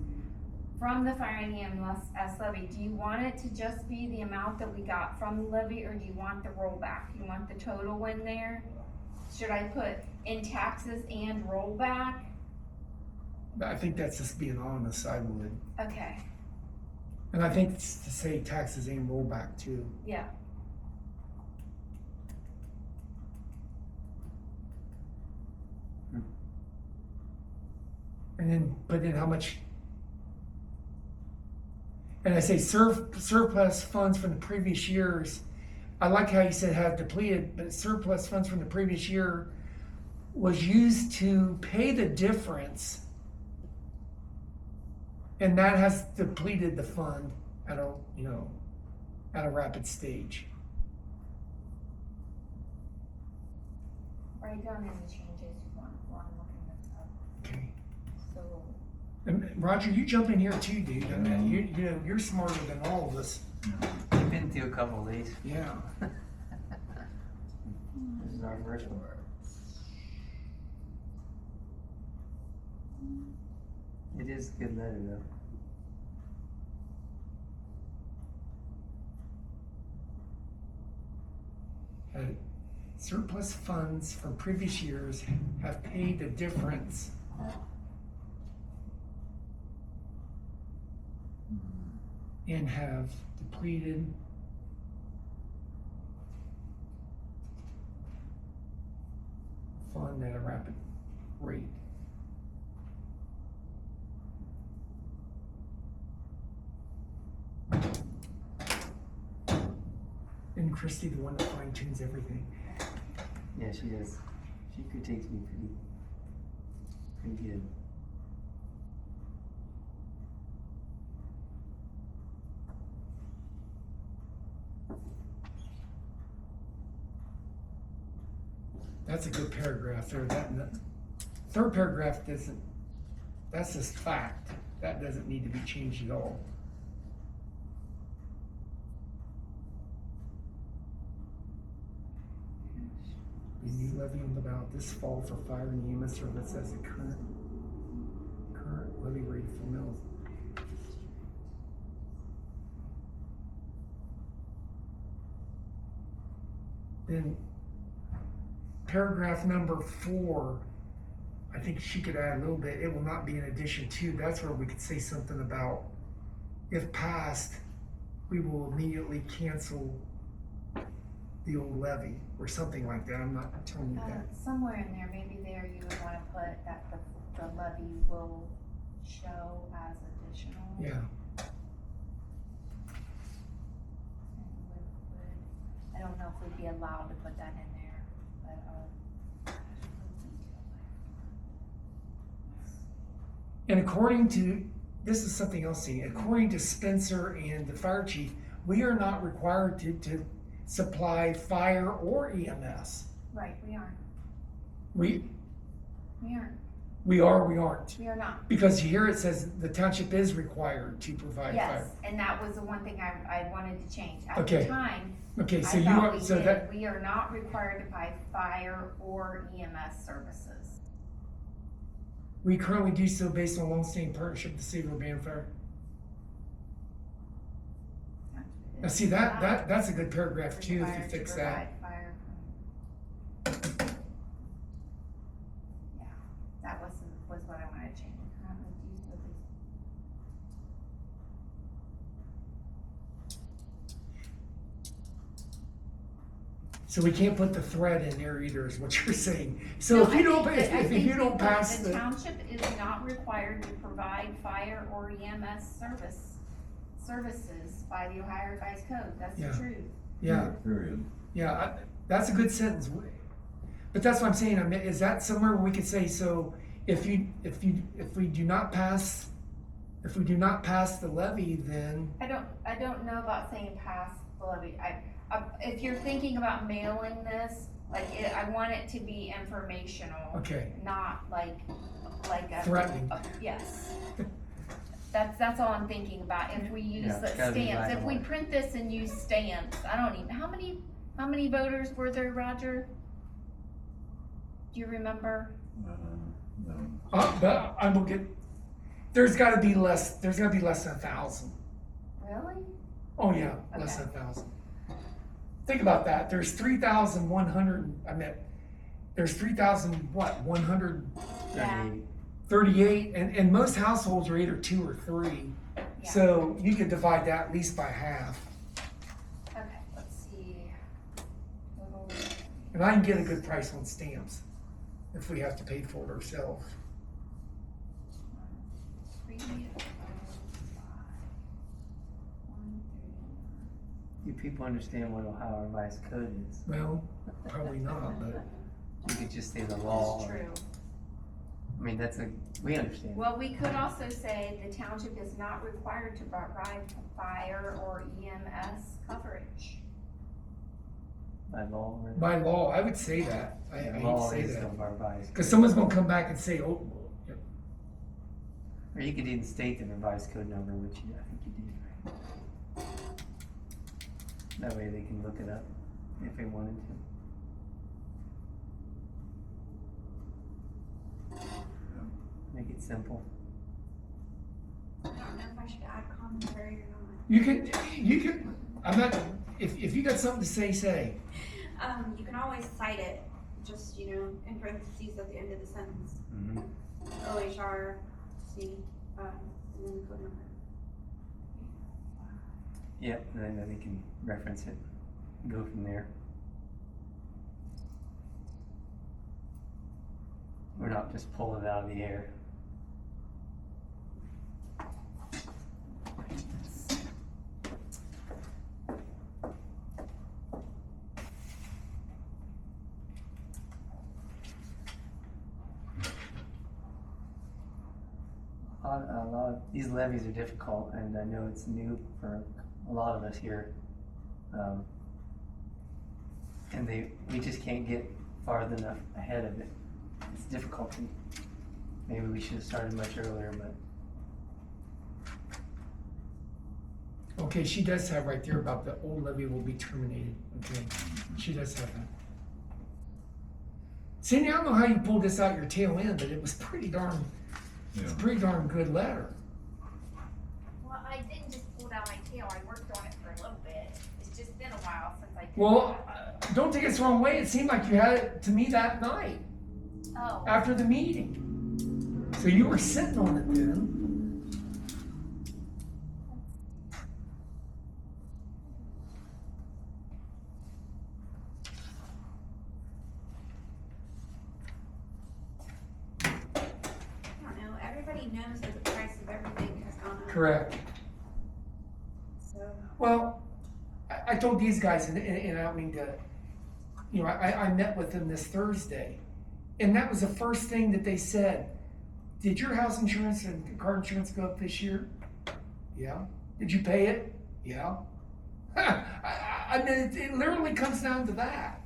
from the fire and EMS levy, do you want it to just be the amount that we got from the levy, or do you want the rollback? You want the total in there? Should I put in taxes and rollback? I think that's just being honest, I would. Okay, And I think it's to say taxes and rollback too. yeah. And then put in how much. And I say surplus funds from the previous years. I like how you said have depleted, but surplus funds from the previous year was used to pay the difference. And that has depleted the fund at a rapid stage. Write down any changes you want while I'm looking this up. Okay. So, And Roger, you jump in here too, dude. I mean, you're smarter than all of us. I've been through a couple of these. Yeah. This is our first one. It is a good letter though. Surplus funds from previous years have paid the difference and have depleted fund at a rapid rate. And Christy, the one that fine tunes everything. Yeah, she does. She critiques me pretty good. That's a good paragraph there. That third paragraph doesn't, that's just fact. That doesn't need to be changed at all. The new levy on the ballot this fall for fire and EMS service as the current levy rate for mills. Then paragraph number 4, I think she could add a little bit. It will not be in addition to. That's where we could say something about, if passed, we will immediately cancel the old levy or something like that. I'm not telling you that. Somewhere in there, maybe there you would wanna put that the levy will show as additional. Yeah. I don't know if we'd be allowed to put that in there, but, And according to, this is something else, see, according to Spencer and the fire chief, we are not required to supply fire or EMS. right, we aren't, We aren't, we aren't. we are not. Because here it says the township is required to provide Yes, fire. and that was the one thing I wanted to change. At Okay. the time, Okay, so I you thought are, we so did, that, we are not required to buy fire or EMS services. we currently do so based on long-standing partnership with the city of Urbana Fire. Now see, that's a good paragraph too, if you Required to fix that. provide fire. Yeah, that was what I wanted to change. Currently do so based- So we can't put the thread in there either, is what you're saying. So No, if you I don't, think that- I if think you don't that pass the the, township is not required to provide fire or EMS services by the Ohio Revised Code, that's the Yeah. truth. yeah, Period. yeah, that's a good sentence. But that's what I'm saying, I mean, is that somewhere where we could say, so if we do not pass the levy, then, I don't know about saying pass the levy, if you're thinking about mailing this, I want it to be informational, okay, not like a. Threatening. Yes. That's all I'm thinking about, if we use Yeah, the it's gotta be stamps, black if and we white. print this and use stamps, I don't even, how many voters were there, Roger? Do you remember? No. but I will get, there's gotta be less than 1,000. Really? Oh yeah, less than 1,000. Think about that, there's 3,100, there's 138, Yeah. and most households are either 2 or 3. Yeah. So you could divide that at least by half. Okay, let's see. Total- And I can get a good price on stamps if we have to pay for it ourselves. 3, 5, 1, Do people understand what Ohio Revised Code is? Well, probably not, but You could just say the 3. law. That's true. I mean, we understand. Well, we could also say the township is not required to provide fire or EMS coverage. By law. Or by law, I would say that. I hate to law say is that. Ohio Revised. Because someone's gonna come back and say, oh, yeah. Or you could even state the revised code number, which I think you did, right? That way they can look it up if they wanted to. Make it simple. I don't know if I should add commentary or You could, I'm not, if you got something to say. not. You can always cite it, just, in parentheses at the end of the sentence. Mm-hmm. OHR, C, and then the code number. Yep, and then they can reference it, and go from there. We're not just pulling it out of the air. A lot of these levies are difficult, and I know it's new for a lot of us here. And we just can't get far enough ahead of it. It's difficult. Maybe we should have started much earlier, but Okay, she does have right there about the old levy will be terminated. Okay, she does have that. See, now I don't know how you pulled this out your tail end, but it was pretty darn good letter. Well, I didn't just pull down my tail, I worked on it for a little bit. It's just been a while since I did Well, that. don't take it the wrong way. It seemed like you had it to me that night Oh, after the meeting. So you were sitting on it then. I don't know, everybody knows that the price of everything has gone up. Correct. So, Well, I told these guys, and I don't mean to, you know, I met with them this Thursday, and that was the first thing that they said. Did your house insurance and car insurance go up this year? Yeah. Did you pay it? Yeah. I mean, it literally comes down to that.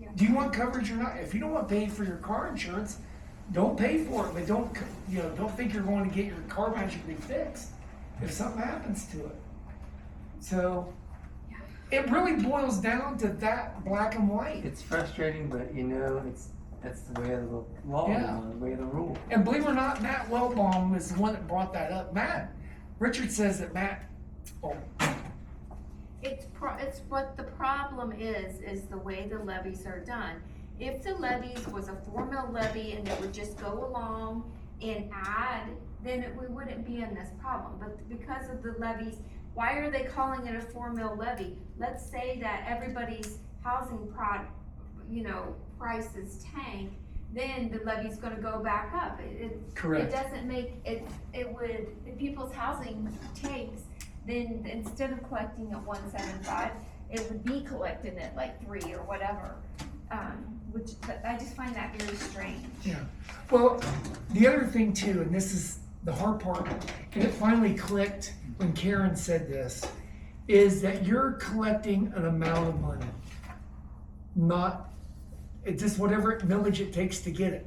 Yeah. Do you want coverage or not? If you don't want to pay for your car insurance, don't pay for it, but don't think you're going to get your car magically fixed if something happens to it. So it really boils down to that black and white. it's frustrating. But that's the way of the law, Yeah. the way of the rule. And believe it or not, Matt Wellbaum was the one that brought that up. Richard says that it's what the problem is the way the levies are done. If the levies was a 4 mil levy and it would just go along and add, then we wouldn't be in this problem. But because of the levies, why are they calling it a 4 mil levy? Let's say that everybody's housing prices tank, then the levy's gonna go back up. Correct. It doesn't make, it would, if people's housing tanks, then instead of collecting at 175, it would be collected at like 3 or whatever. Which, I just find that very strange. Yeah. Well, the other thing too, and this is the hard part, and it finally clicked when Karen said this, is that you're collecting an amount of money, not it's just whatever millage it takes to get it.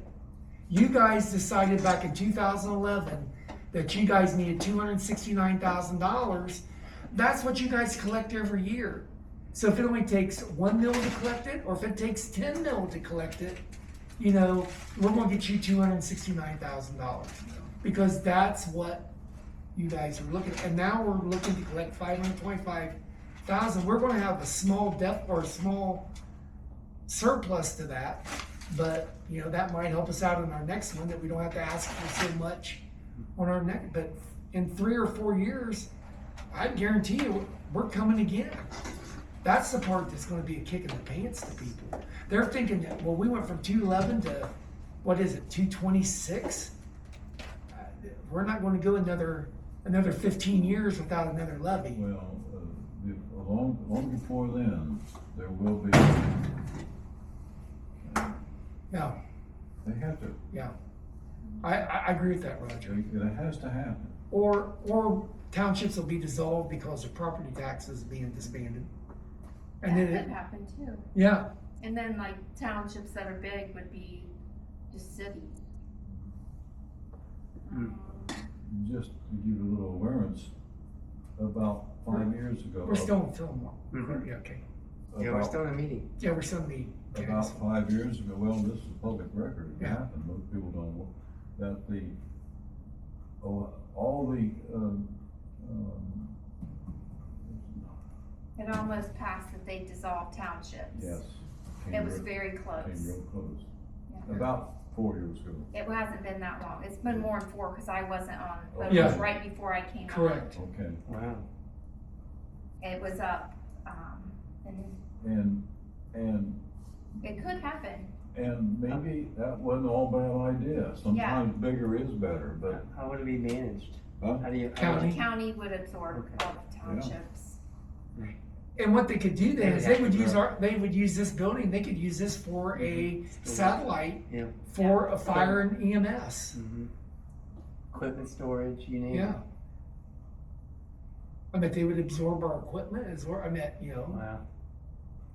You guys decided back in 2011 that you guys needed $269,000. That's what you guys collect every year. So if it only takes 1 mil to collect it, or if it takes 10 mil to collect it, we're gonna get you $269,000. Because that's what you guys are looking at. And now we're looking to collect $525,000. We're gonna have a small depth or a small surplus to that, but that might help us out in our next one, that we don't have to ask for so much on our next. But in 3 or 4 years, I guarantee you we're coming again. That's the part that's going to be a kick in the pants to people. They're thinking that, well, we went from 211 to, 226? We're not going to go another 15 years without another levy. Well, long before then, there will be, Yeah, they have to, yeah. I agree with that, Roger. it has to happen. Or townships will be dissolved because their property taxes are being disbanded. And That then could happen too. yeah, And then like townships that are big would be just city. Just to give you a little awareness, about 5 years ago. we're still in film. Mhm. Yeah, okay. Yeah, we're about- still in a meeting. Yeah, we're still in the. okay, About so- 5 years ago, well, this is a public record, it Yeah. happened, most people don't know, that all the, It almost passed that they dissolved townships. yes. It was very close. Came real close, Yeah. about 4 years ago. It hasn't been that long. It's been more than 4 because I wasn't on, but it Yeah. was right before I came on. Correct. Okay, Wow. it was up, and And, it could happen. and maybe that wasn't all bad idea. Sometimes bigger is better, but, How would it be managed? huh? How do you? County. The county would absorb Okay. all the townships. And what they could do then They is would they would have to use grow. they would use this building, they could use this for a satellite Yeah. for a fire and EMS. Mm-hmm. Equipment storage, you name Yeah. it. I bet they would absorb our equipment as well. I meant, Wow.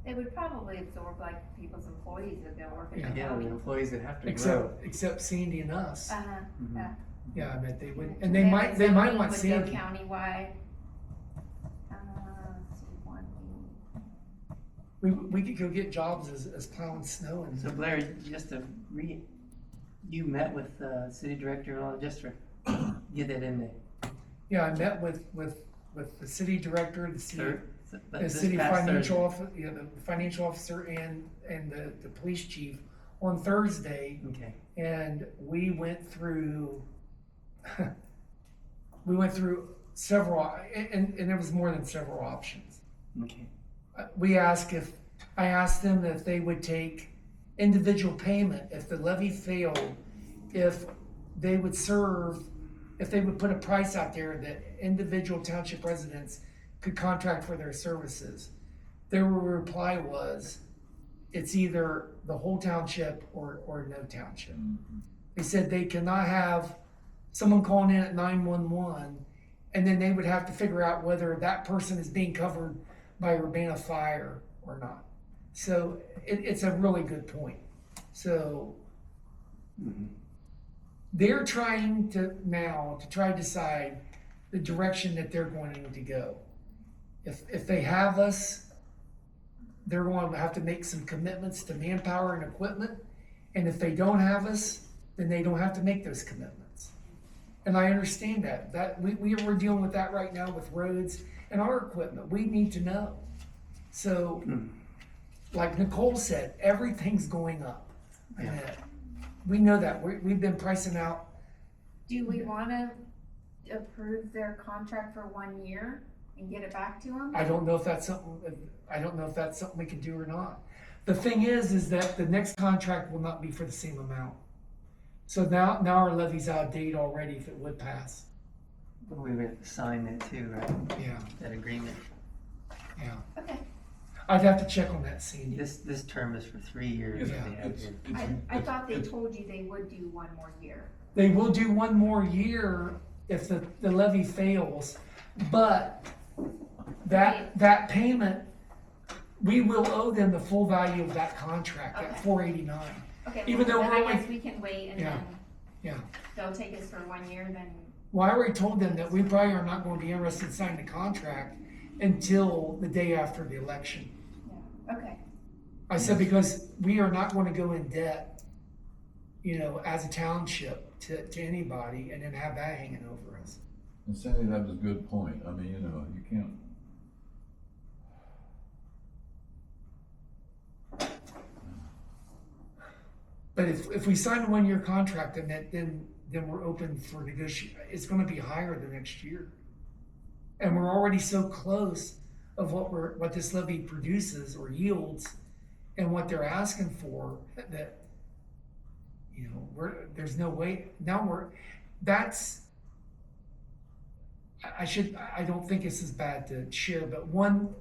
They would probably absorb like people's employees if they're working in the Yeah, the county. employees that have to grow. except Sandy and us. Uh-huh, Mhm. yeah. Yeah, I bet they would. And And they might want zoning would go Sandy. countywide. Let's see, 180. We could go get jobs as plowing snow and So Blair, just to you met with the city director and all, just to get that in there. yeah, I met with the city director, the city Third, the this city past financial Thursday. officer, the financial officer and the police chief on Thursday, Okay. and we went through several, and there was more than several options. Okay. I asked them if they would take individual payment if the levy failed, if they would put a price out there that individual township residents could contract for their services. Their reply was, it's either the whole township or no township. They said they cannot have someone calling in at 911 and then they would have to figure out whether that person is being covered by Urbana Fire or not. So it's a really good point. So they're trying to try to decide the direction that they're going to go. If they have us, they're going to have to make some commitments to manpower and equipment. And if they don't have us, then they don't have to make those commitments. And I understand that we're dealing with that right now with roads and our equipment. We need to know. So, like Nicole said, everything's going up. Yeah. And we know that. We've been pricing out. Do we wanna approve their contract for 1 year and get it back to them? I don't know if that's something we can do or not. The thing is that the next contract will not be for the same amount. So now our levy's out of date already if it would pass. But we would have to sign that too, right? Yeah, That agreement. yeah. Okay, I'd have to check on that, Sandy. This term is for 3 years. Yeah. That they have here. I thought they told you they would do 1 more year. They will do 1 more year if the levy fails, but that payment, we will owe them the full value of that contract at Okay. $489. Okay, Even well, though then we're I only- guess we can wait and Yeah, then yeah. they'll take us for 1 year, then, Well, I already told them that we probably are not going to be interested in signing the contract until the day after the election. yeah, okay. I said, because we are not going to go in debt, as a township to anybody and then have that hanging over us. And Sandy, that was a good point. I mean, you can't. But if we sign a 1-year contract, then we're open for negotiation. It's gonna be higher the next year. And we're already so close of what this levy produces or yields and what they're asking for that, there's no way, I don't think this is bad to share, but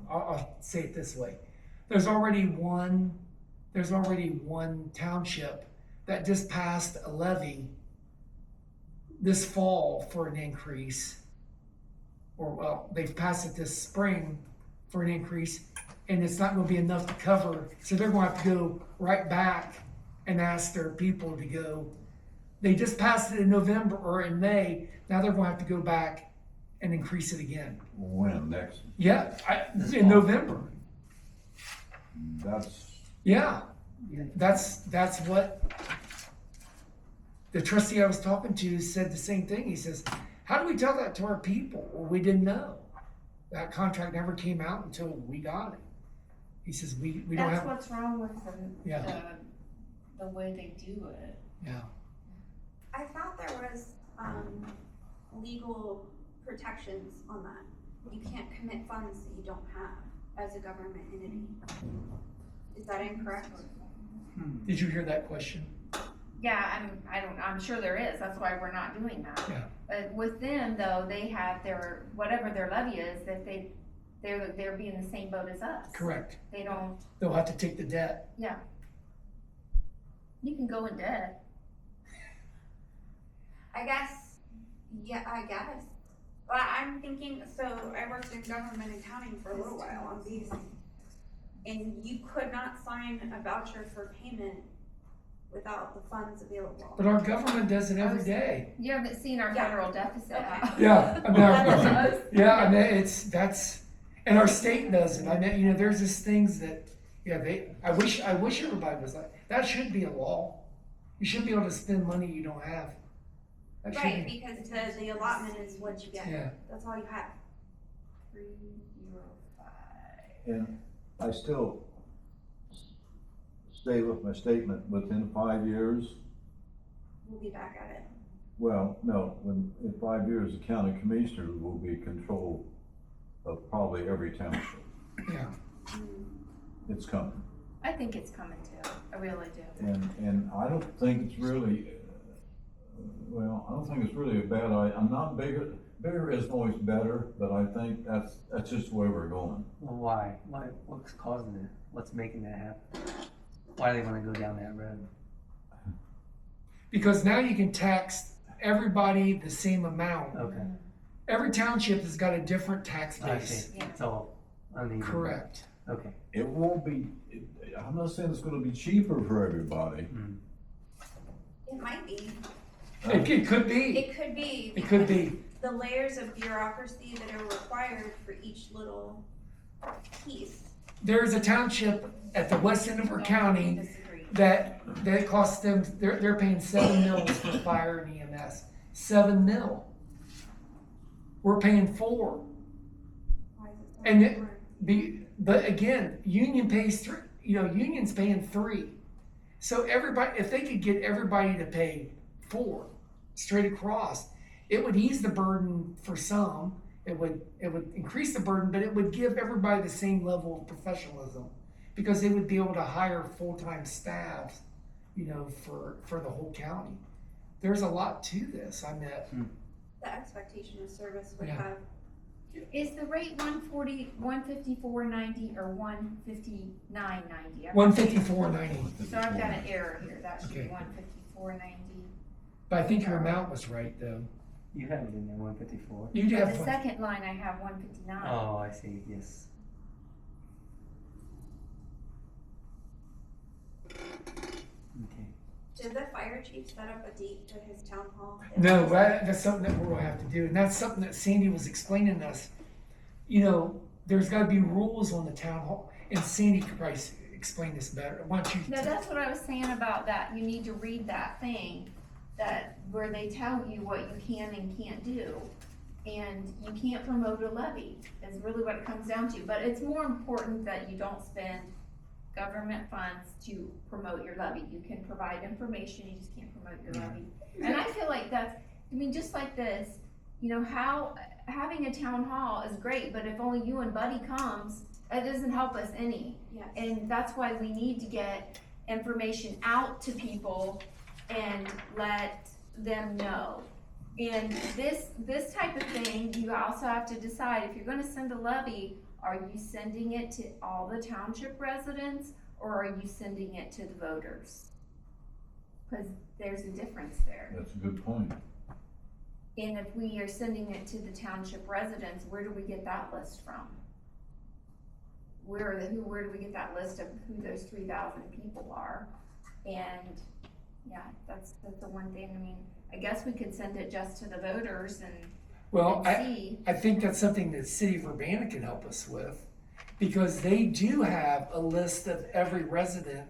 I'll say it this way. There's already one township that just passed a levy this fall for an increase, they've passed it this spring for an increase, and it's not gonna be enough to cover, so they're gonna have to go right back and ask their people to go. They just passed it in November or in May, now they're gonna have to go back and increase it again. When next, Yeah, This in fall. November. that's, Yeah, that's what the trustee I was talking to said the same thing. He says, how do we tell that to our people? Well, we didn't know. That contract never came out until we got it. He says, we don't That's have, what's wrong with Yeah. the way they do it. yeah. I thought there was, legal protections on that. you can't commit funds that you don't have as a government entity. Is that incorrect? Did you hear that question? Yeah, I'm sure there is, that's why we're not doing that. Yeah. But with them though, they have their, whatever their levy is, that they're be in the same boat as us. Correct. They don't, They'll have to take the debt. you can go in debt. I guess. Well, I'm thinking, so I worked in government accounting for a little while on these, and you could not sign a voucher for payment without the funds available. But our government does it every day. You haven't seen our Yeah. federal deficit. Okay. Yeah, I mean, That's us. yeah, I mean, that's, and our state does it. I mean, you know, there's just things that, yeah, I wish everybody was like, that should be a law. You shouldn't be able to spend money you don't have. That should Right, be- because the allotment is what you get. Yeah. That's all you have. 305. And I still stay with my statement, within 5 years, We'll be back at it. well, no, in 5 years, the county commissioner will be in control of probably every township. Yeah. It's coming. I think it's coming too, I really do. And I don't think it's really, well, I don't think it's really a bad idea. I'm not bigger isn't always better, but I think that's just the way we're going. Well, why? What's causing it? What's making that happen? Why do they wanna go down that road? Because now you can tax everybody the same amount. Okay, Every township has got a different tax I base. see, it's all uneven. Correct. Okay. It won't be, I'm not saying it's gonna be cheaper for everybody. It might be. It could be. It could be. It could because be. The layers of bureaucracy that are required for each little piece. There's a township at the west end of our county Disagree. that costs them, they're paying 7 mils for fire and EMS. 7 mil. We're paying 4. Why is it so And much it- more? But again, union pays 3, union's paying 3. So everybody, if they could get everybody to pay 4 straight across, it would ease the burden for some. It would increase the burden, but it would give everybody the same level of professionalism because they would be able to hire full-time staff, for the whole county. There's a lot to this. I mean, The expectation of service would Yeah. have. Is the rate 140, 154.90 or 159.90? 154.90. So I've got an error here, that should be Okay. 154.90. But I think your amount was right, though. You have it in there, 154. You But have the second line I have 159. Oh, I see, yes. Okay. Did the fire chief set up a date for his town hall? No, that's something that we're gonna have to do, and that's something that Sandy was explaining to us. There's gotta be rules on the town hall, and Sandy could probably explain this better. Why don't you? No, that's what I was saying about that, you need to read that thing, where they tell you what you can and can't do. And you can't promote a levy, is really what it comes down to, but it's more important that you don't spend government funds to promote your levy. You can provide information, you just can't promote your levy. And I feel like just like this, having a town hall is great, but if only you and Buddy comes, that doesn't help us any. Yes. And that's why we need to get information out to people and let them know. And this type of thing, you also have to decide, if you're gonna send a levy, are you sending it to all the township residents, or are you sending it to the voters? Cause there's a difference there. That's a good point. And if we are sending it to the township residents, where do we get that list from? Where do we get that list of who those 3,000 people are? And, yeah, that's the one thing, I guess we could send it just to the voters and see. I think that's something that City of Urbana can help us with, because they do have a list of every resident.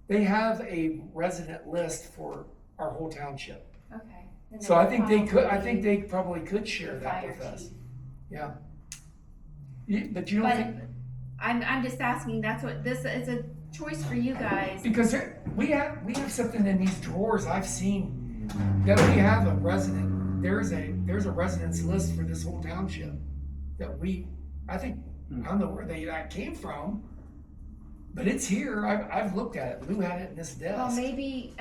They have a resident list for our whole township. Okay. And So then I think they could, I probably think they probably could the share that fire with us. chief. Yeah. But you don't But think, I'm just asking, this is a choice for you guys. because we have something in these drawers I've seen that we have a resident, there's a residence list for this whole township. that I think, I don't know where that came from, but it's here. I've looked at it. Lou had it in this desk. Well, maybe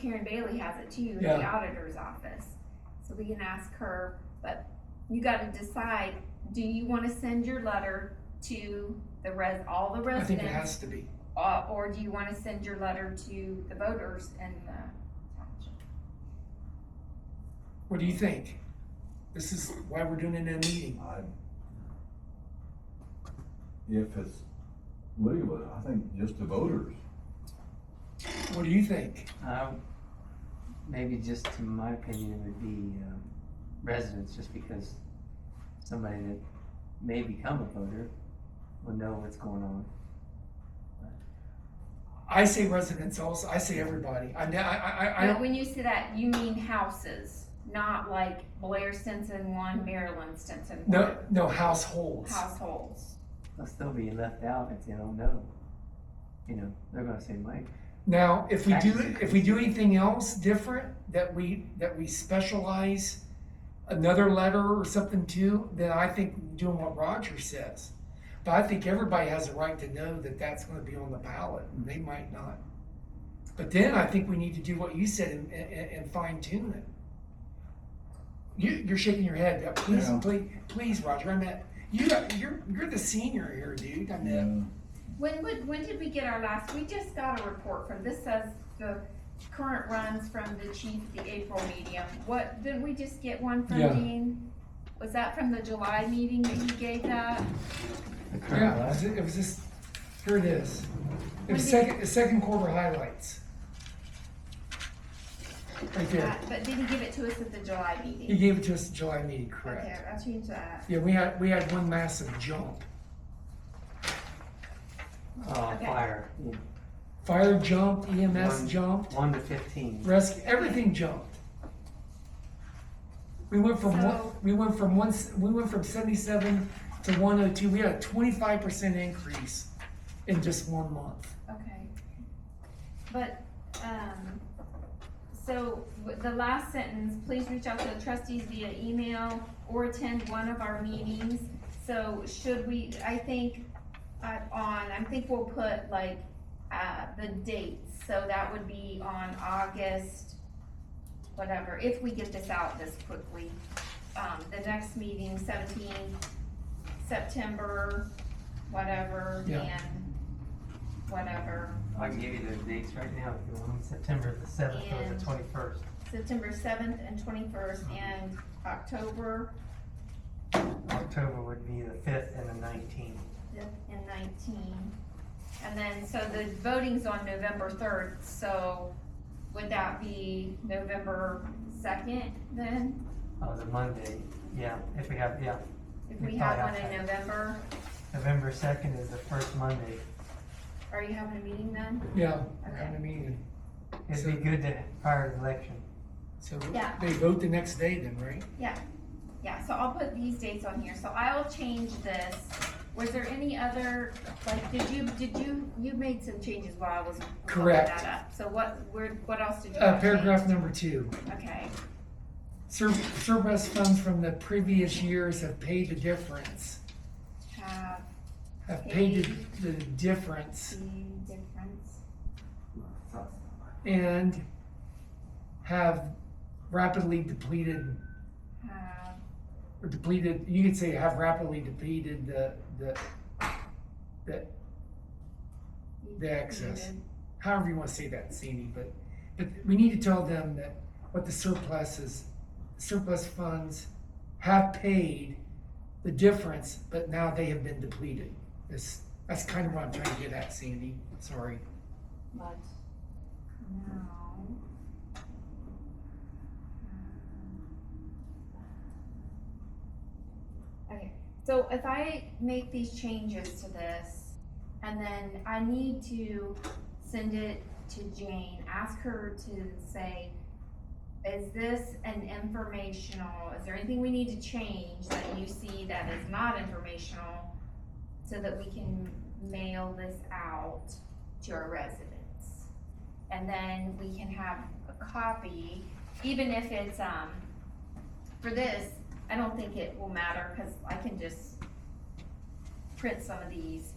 Karen Bailey has it too in Yeah. the auditor's office. So we can ask her, but you gotta decide, do you wanna send your letter to all the I think it residents? has to be. Or do you wanna send your letter to the voters in the township? What do you think? This is why we're doing it in a meeting. If it's legal, I think just the voters. What do you think? Maybe just, in my opinion, it would be residents, just because somebody that may become a voter will know what's going on. I say residents also. I say everybody. I But don't. when you say that, you mean houses, not like Blair Stinson one, Marilyn Stinson one. No households. Households. They'll still be left out if they don't know. You know, they're gonna say, Mike, Now, if we do anything else different, that we specialize another letter or something too, then I think doing what Roger says. But I think everybody has a right to know that that's gonna be on the ballot, and they might not. But then I think we need to do what you said and fine tune it. You're shaking your head. Please, Yeah. please, Roger. You're the senior here, dude. When did we get our last, we just got a report from, this says the current runs from the chief, the April medium. Didn't we just get one from Yeah. Dean? Was that from the July meeting that he gave that? the current Yeah, last. it was just, here it is. It was When did- second quarter highlights. Right there. But did he give it to us at the July meeting? He gave it to us at July meeting, Okay, correct? I'll change that. Yeah, we had one massive jump. Oh, Okay. fire, yeah. Fire jumped, EMS One- jumped, 1 to 15. rescue, everything jumped. We went from So- we went from 77 to 102. We had a 25% increase in just 1 month. Okay. But, so the last sentence, please reach out to the trustees via email or attend one of our meetings. So should we, I think we'll put like, the dates. So that would be on August, whatever, if we get this out this quickly. The next meeting, 17 September, whatever, Yeah. and whatever. I can give you those dates right now if you want them. September the 7th or And- the 21st. September 7th and 21st, and October October would be the 5th and the 19th. 5th and 19. And then, so the voting's on November 3rd, so would that be November 2nd then? Oh, the Monday, yeah, if we have, yeah. If We we have probably one have in to. November, November 2nd is the first Monday. are you having a meeting then? Yeah, we're having a meeting. It'd be good to prior to the election. So Yeah. they vote the next day then, right? Yeah, so I'll put these dates on here, so I'll change this. Was there any other, like, you made some changes while I was looking Correct. that up. So what else did you? Paragraph number 2. Okay, Surplus funds from the previous years have paid the difference. Have paid the difference the difference, and have rapidly depleted, have or depleted, you could say have rapidly depleted the excess. depleted. However you want to say that, Sandy, but we need to tell them that what the surplus funds have paid the difference, but now they have been depleted. That's kind of what I'm trying to get at, Sandy, sorry. But now. Okay, so if I make these changes to this, and then I need to send it to Jane, ask her to say, is this an informational, is there anything we need to change that you see that is not informational, so that we can mail this out to our residents? And then we can have a copy, even if it's, for this, I don't think it will matter, cause I can just print some of these,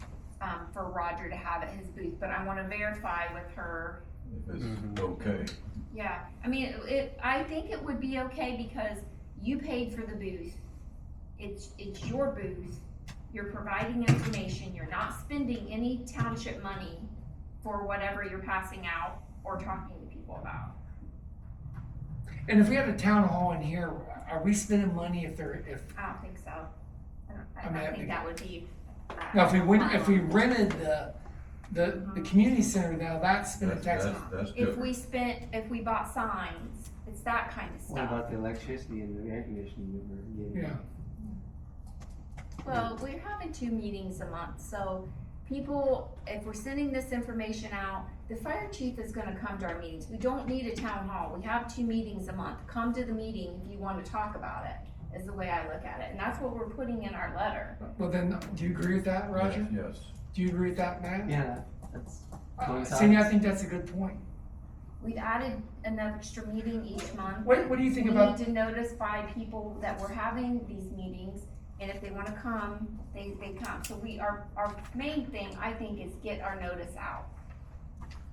for Roger to have at his booth, but I wanna verify with her. If it's Mhm. okay. Yeah, I mean, I think it would be okay because you paid for the booth. It's your booth. You're providing information. You're not spending any township money for whatever you're passing out or talking to people about. And if we have a town hall in here, are we spending money if I don't think so. I I mean, don't think that would be. now if we rented the community center now, that's been a tax. That's If different. if we bought signs, it's that kind of What stuff. about the electricity and the air conditioning that we're getting? Yeah. Well, we're having 2 meetings a month, so people, if we're sending this information out, the fire chief is gonna come to our meetings. We don't need a town hall. We have 2 meetings a month. Come to the meeting if you wanna talk about it, is the way I look at it. And that's what we're putting in our letter. Well then, do you agree with that, Roger? Yes. Do you agree with that, Matt? Yeah, that's. Cindy, I think that's a good point. We've added an extra meeting each month. What do you think about? We need to notify people that we're having these meetings, and if they wanna come, they come. So our main thing, I think, is get our notice out.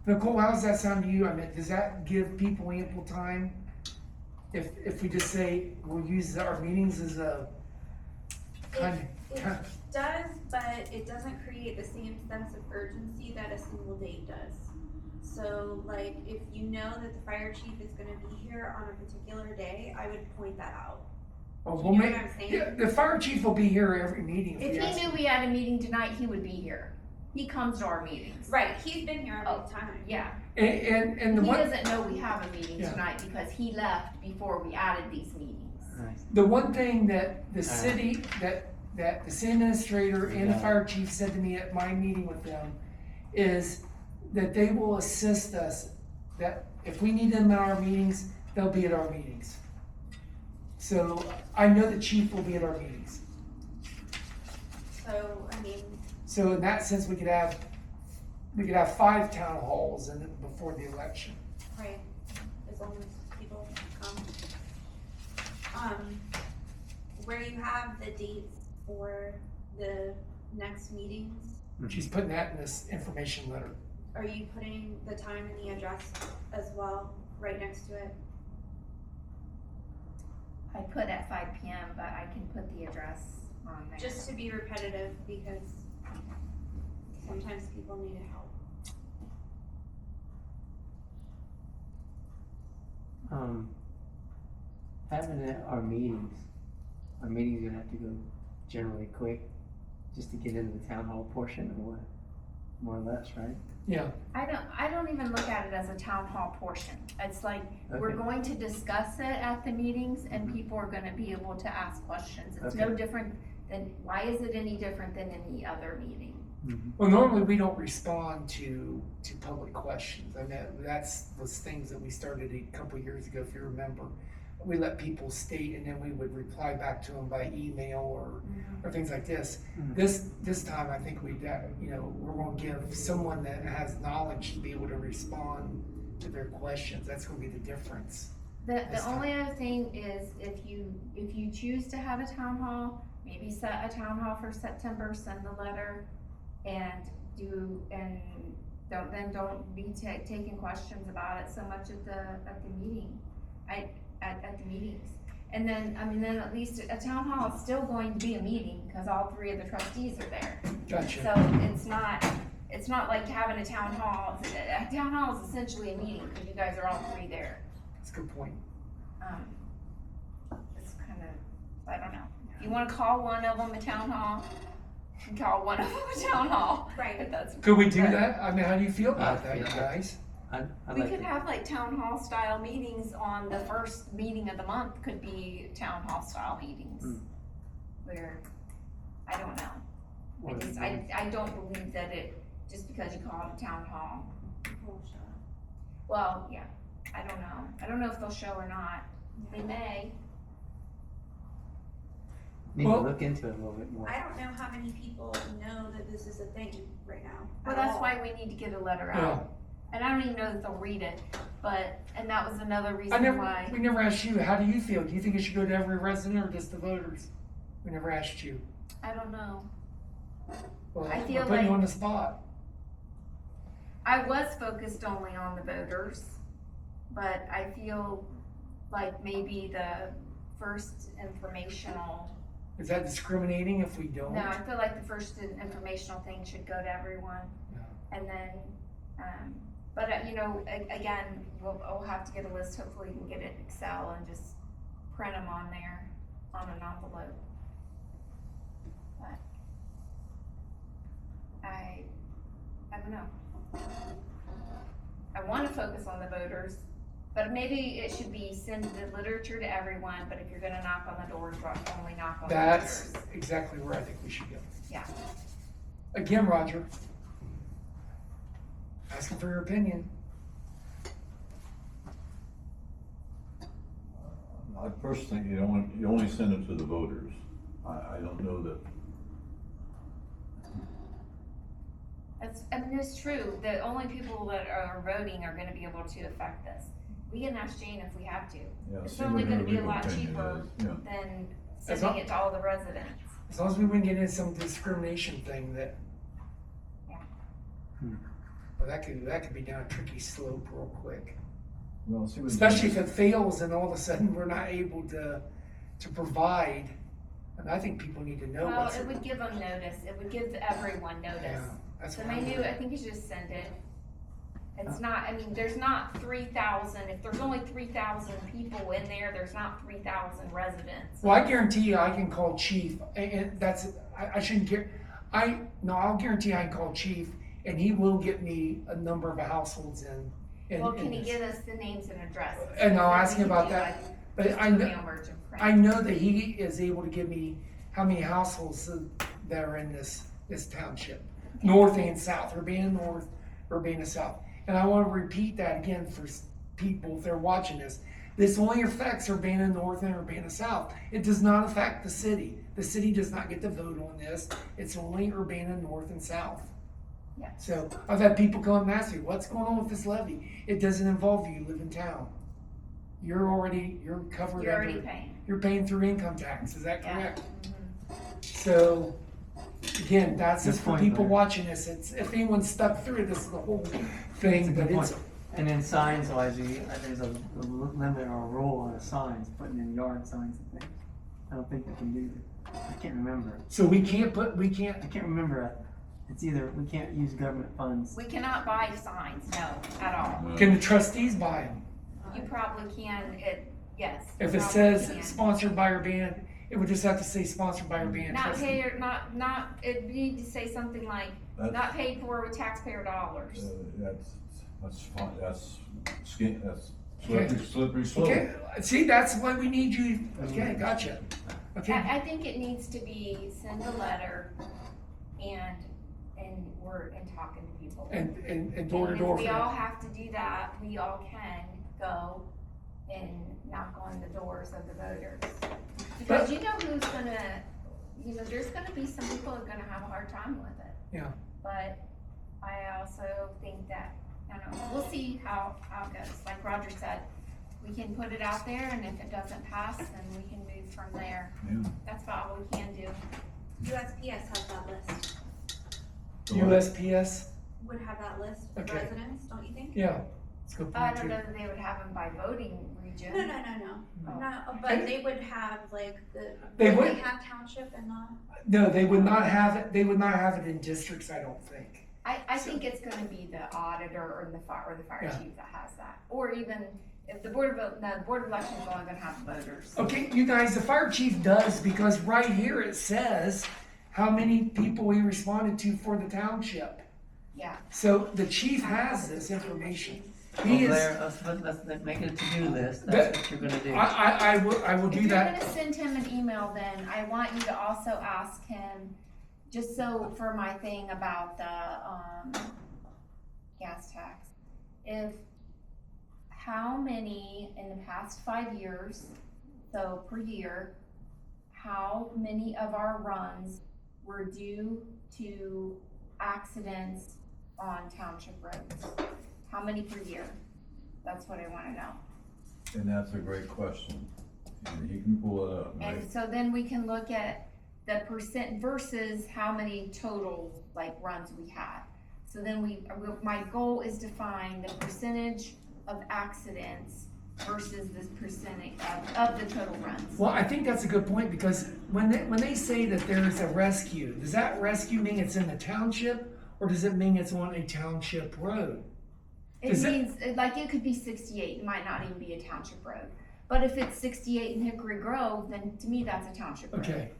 Nicole, how does that sound to you? I mean, does that give people ample time? If we just say, we'll use our meetings as a kind It of, does, but it doesn't create the same sense of urgency that a single date does. So like, if you know that the fire chief is gonna be here on a particular day, I would point that out. oh, You we'll know make, what I'm saying? yeah, the fire chief will be here every meeting. If we he ask knew him. we had a meeting tonight, he would be here. He comes to our meetings. Right, he's been here all Oh. the time. Yeah, And the he one, doesn't know we have a meeting Yeah. tonight because he left before we added these meetings. Nice. the one thing that the city, that the city administrator and the Yeah. fire chief said to me at my meeting with them is that they will assist us, that if we need them in our meetings, they'll be at our meetings. So I know the chief will be at our meetings. So, I mean, So in that sense, we could have 5 town halls before the election. right, as long as people come. Where you have the dates for the next meetings, She's putting that in this information letter. are you putting the time and the address as well, right next to it? I put at 5 PM, but I can put the address on there. Just to be repetitive, because sometimes people need help. Having our meetings gonna have to go generally quick, just to get into the town hall portion more or less, right? Yeah, I don't even look at it as a town hall portion. It's like, we're Okay. going to discuss it at the meetings and Mhm. people are gonna be able to ask questions. It's no Okay. different than, why is it any different than any other meeting? well, normally we don't respond to public questions. I mean, that's those things that we started a couple years ago, if you remember. We let people state and then we would reply back to them by email or things like this. Mhm. This time, I think we're gonna give someone that has knowledge to be able to respond to their questions. That's gonna be the difference. The This only other thing is if you choose to have a town hall, maybe set a town hall for September, send the letter and don't be taking questions about it so much at the meeting, at the meetings. And then at least a town hall is still going to be a meeting because all 3 of the trustees are there. Gotcha. So it's not like having a town hall. A town hall is essentially a meeting because you guys are all 3 there. That's a good point. It's kind of, I don't know. If you want to call one of them a town hall, you can call one of them a town hall. Right. If that's. Could we do Right. that? I mean, how do you feel about I that, you feel- guys? I We like could it. have like town hall style meetings on the first meeting of the month could be town hall style meetings. Mm. Where, I don't know. Or- I don't believe that just because you call it a town hall. People will show up. Well, yeah, I don't know. I don't know if they'll show or not. They may. Need to Well- look into it a little bit more. I don't know how many people know that this is a thing right now. Well, at that's all. why we need to get a letter Yeah. out. And I don't even know that they'll read it. and that was another reason why. We never asked you, how do you feel? Do you think it should go to every resident or just the voters? We never asked you. I don't know. Well, I feel we're putting you like- on the spot. I was focused only on the voters, but I feel like maybe the first informational, Is that discriminating if we don't? no, I feel like the first informational thing should go to everyone. Yeah. And then, but you know, again, we'll have to get a list, hopefully we can get it in Excel and just print them on there, on an envelope. But I don't know. I wanna focus on the voters, but maybe it should be send the literature to everyone, but if you're gonna knock on the doors, only knock on the That's voters. exactly where I think we should go. Yeah. Again, Roger, asking for your opinion. I personally think you only send it to the voters. I don't know that, I mean, it's true, the only people that are voting are gonna be able to affect this. We can ask Jane if we have to. yeah. It's see only what her gonna be a legal lot opinion cheaper is, yeah. than As sending long- it to all the residents. As long as we wouldn't get into some discrimination thing that. Yeah. Well, that could be down a tricky slope real quick. Well, see what. Especially if it fails and all of a sudden we're not able to provide. And I think people need to know Well, what's. it would give them notice, it would give everyone notice. Yeah, that's So what they I'm knew, doing. I think you should just send it. It's not, I mean, there's not 3,000, if there's only 3,000 people in there, there's not 3,000 residents. Well, I guarantee you I can call chief and that's, I shouldn't care. I'll guarantee I can call chief and he will get me a number of households in. Well, can you give us the names and addresses? And I'll Then ask we him can about do, that. like, But just I do know, mail merchant print. I know that he is able to give me how many households that are in this township, north and south, Urbana north, Urbana south. And I want to repeat that again for people if they're watching this. This only affects Urbana north and Urbana south. It does not affect the city. The city does not get to vote on this. It's only Urbana north and south. Yeah. So I've had people come up and ask me, what's going on with this levy? It doesn't involve you, you live in town. You're covered You're already under, paying. you're paying through income tax, is that Yeah. correct? Mhm. So, again, that's Good just for point, people Larry. watching this, if anyone's stuck through it, this is the whole thing, That's a but good it's, point. And then signs wise, there's a limit or a rule on the signs, putting in yard signs and things. I don't think we can do that. I can't remember. so we can't, I can't remember. It's either, we can't use government funds. We cannot buy signs, no, at all. can the trustees buy them? You probably can, yes. If you it probably says can. sponsored by Urbana, it would just have to say sponsored by Urbana Not trustee. paid, not, it need to say something like, not paid for with taxpayer dollars. That's fine, that's Okay. slippery slope. Okay, see, that's why we need you, okay, gotcha. Okay, I think it needs to be, send a letter and talking to people. and door to And door. if we for all that. have to do that, we all can go and knock on the doors of the voters. Because you know who's gonna, there's gonna be some people who are gonna have a hard time with it. Yeah. But I also think that, I don't know, we'll see how it goes. Like Roger said, we can put it out there and if it doesn't pass, then we can move from there. Yeah. That's about all we can do. USPS has that list, USPS, would have that list of Okay. residents, don't you think? yeah, it's a good I point don't too. know that they would have them by voting region. No, but And- they would have like They would would- they have township and not? No, they would not have it, they would not have it in districts, I don't think. I think it's gonna be the auditor or the fire Yeah. chief that has that, or even if the board of elections is only gonna have voters. Okay, you guys, the fire chief does, because right here it says how many people he responded to for the township. Yeah. So the chief has this information. Well, He is, Blair, let's make it a to-do list. That- That's what you're gonna do. I will do If you're that. gonna send him an email, then I want you to also ask him, just so for my thing about the, gas tax, how many in the past 5 years, so per year, how many of our runs were due to accidents on township roads? How many per year? That's what I wanna know. And that's a great question. And he can pull it up, right? And so then we can look at the percent versus how many total, like, runs we had. So then my goal is to find the percentage of accidents versus this percentage of the total runs. Well, I think that's a good point, because when they say that there's a rescue, does that rescue mean it's in the township, or does it mean it's on a township road? It Is it- means, like, it could be 68, it might not even be a township road. But if it's 68 in Hickory Grove, then to me, that's a township road. Okay,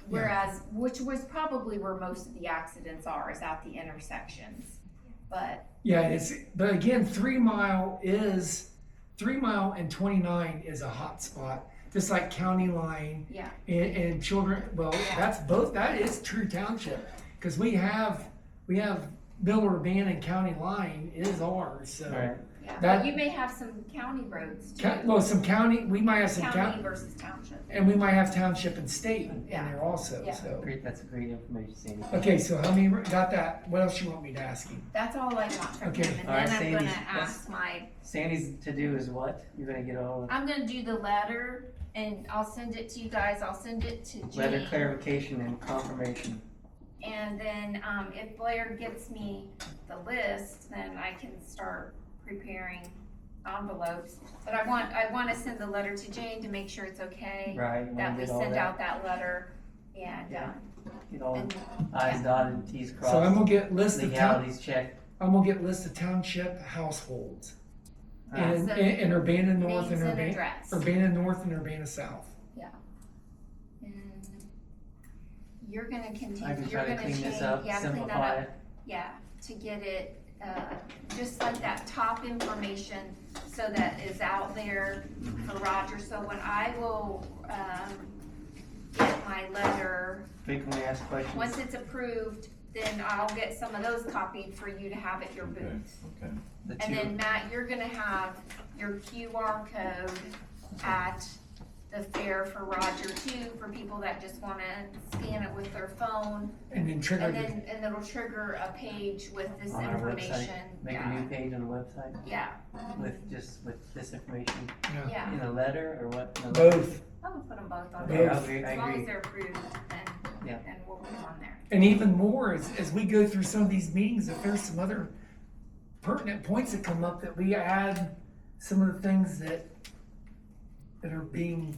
Whereas, which was probably where most of the accidents are, is at the intersections. But, yeah, but again, 3 Mile and 29 is a hot spot, just like County Line yeah, and Children, well, that is true township, because we have Bill Urbana and County Line is ours, so. Right. yeah. That- But you may have some county roads too. Well, some county, we might have some County county, versus township. and we might have township and state in Yeah. there also, Yeah. so. Great, that's a great information, Sandy. Okay, so how many, got that, what else you want me to ask you? That's all I want from Okay. him. And All right, then I'm Sandy, gonna ask Sandy's to do is what? You're gonna get all I'm gonna do the letter and I'll send it to you guys. I'll send it to the letter Jane. clarification and confirmation. And then, if Blair gets me the list, then I can start preparing envelopes. But I want to send the letter to Jane to make sure it's okay. Right, you That wanna we get all send that, out that letter and, Yeah. get all and, I's dotted, T's So I'm crossed, gonna get legalities checked. list of township households. Ah, And So Urbana North names and and Urbana, address. Urbana North and Urbana South. And you're gonna continue, I can you're try to gonna clean change, this up, yeah, clean that simplify up. it. Yeah, to get it, just like that top information, so that is out there for Roger, so when I will, get my letter, Frequently asked questions. once it's approved, then I'll get some of those copied for you to have at your Okay, booth. okay. The And two, then Matt, you're gonna have your QR code at the fair for Roger too, for people that just wanna scan it with their phone. And then trigger And the, then, and it'll trigger a page with this on our website, information. make a new page on the website Yeah, with this information yeah, yeah. in a letter or what? In a letter? both. I would put them both on Both. there. I agree, I As long agree. as they're approved, Yeah. then we'll put them on there. And even more, as we go through some of these meetings, if there's some other pertinent points that come up, that we add some of the things that are being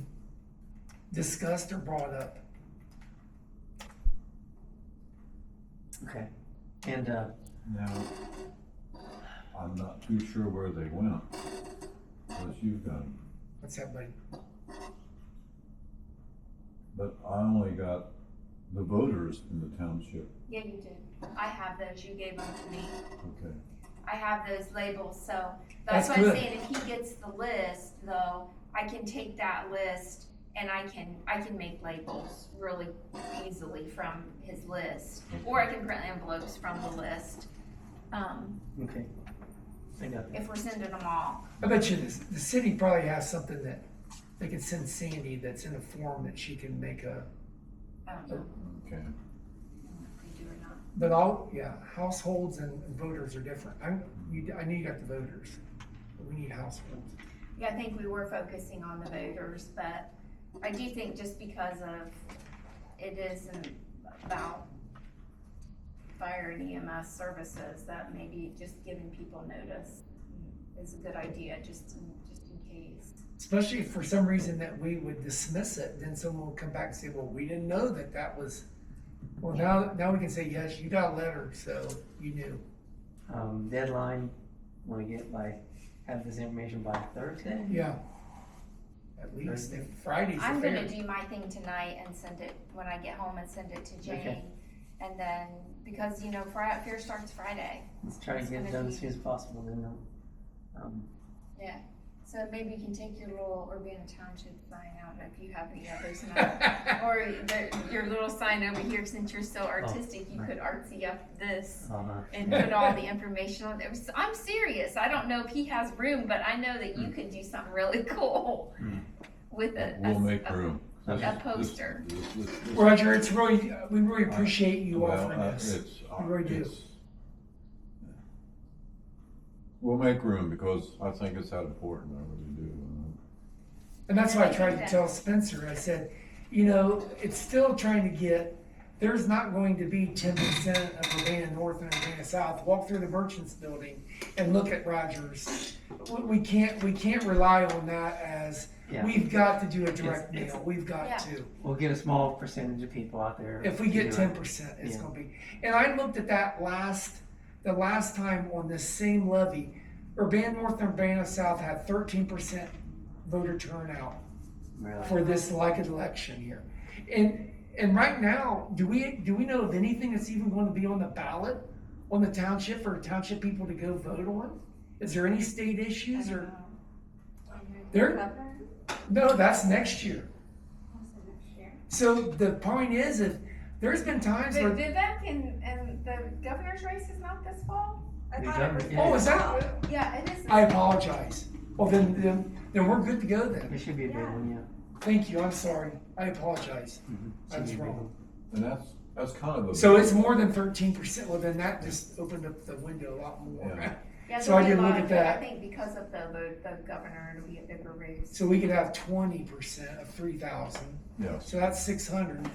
discussed or brought up. Okay, and, Now, I'm not too sure where they went, unless you've got them. What's that, buddy? But I only got the voters in the township. Yeah, you did. I have those, you gave them to me. Okay. I have those labels, so That's that's what I'm good. saying, if he gets the list, though, I can take that list and I can make labels really easily from his list. Or I can print envelopes from the list, okay. I got that. if we're sending them all. I bet you the city probably has something that they could send Sandy that's in a form that she can make a, I don't know Okay. if they do or not. but households and voters are different. I knew you got the voters, but we need households. Yeah, I think we were focusing on the voters, but I do think just because of, it isn't about fire and EMS services, that maybe just giving people notice is a good idea, just in case. Especially if for some reason that we would dismiss it, then someone will come back and say, well, we didn't know that was, well, now we can say, yes, you got a letter, so you knew. Deadline, wanna have this information by Thursday? Yeah. At least, if Friday's the I'm fair. gonna do my thing tonight and send it, when I get home, and send it to Jane. Okay. And then, because, fair starts Friday, Let's try to It's get it gonna done be- as soon as possible, then, so maybe you can take your little Urbana Township sign out, if you have any others now. Or your little sign over here, since you're so artistic, you right. could artsy up this uh-huh. and put all the information on there. So I'm serious, I don't know if he has room, but I know that you could do something really cool with We'll make room. a poster. Roger, it's really, we really appreciate you Well, offering this. it's, We really do. it's, we'll make room because I think it's that important, I really do. And that's why I tried to tell Spencer, I said, you know, it's still trying to get, there's not going to be 10% of Urbana North and Urbana South. Walk through the Merchants Building and look at Rogers. We can't rely on that as, Yeah. we've got to do a direct It's- mail, we've got Yeah. to. We'll get a small percentage of people out there. If we to get do it. 10%, it's Yeah. gonna be, and I looked at that the last time on this same levy, Urbana North and Urbana South had 13% voter turnout Really? for this like election here. And right now, do we know of anything that's even going to be on the ballot on the township for township people to go vote on? Is there any state issues or? There- Governor? No, that's next year. Also next year. So the point is, if there's been times The where, Vivek and the governor's race is not this fall? I The thought it was. governor- oh, is that? Yeah, it is. I apologize. Well, then we're good to go then. It should be a big Yeah. one, yeah. Thank you, I'm sorry. I apologize. I Should was be a big wrong. one. And that's kind of a. So it's more than 13%. Well, then that just opened up the window a lot more. Yeah. Yeah, So I there'll be a didn't look lot at of- that. I think because of the governor, it'll be a bigger race. So we could have 20% of 3,000. Yes, So that's 600.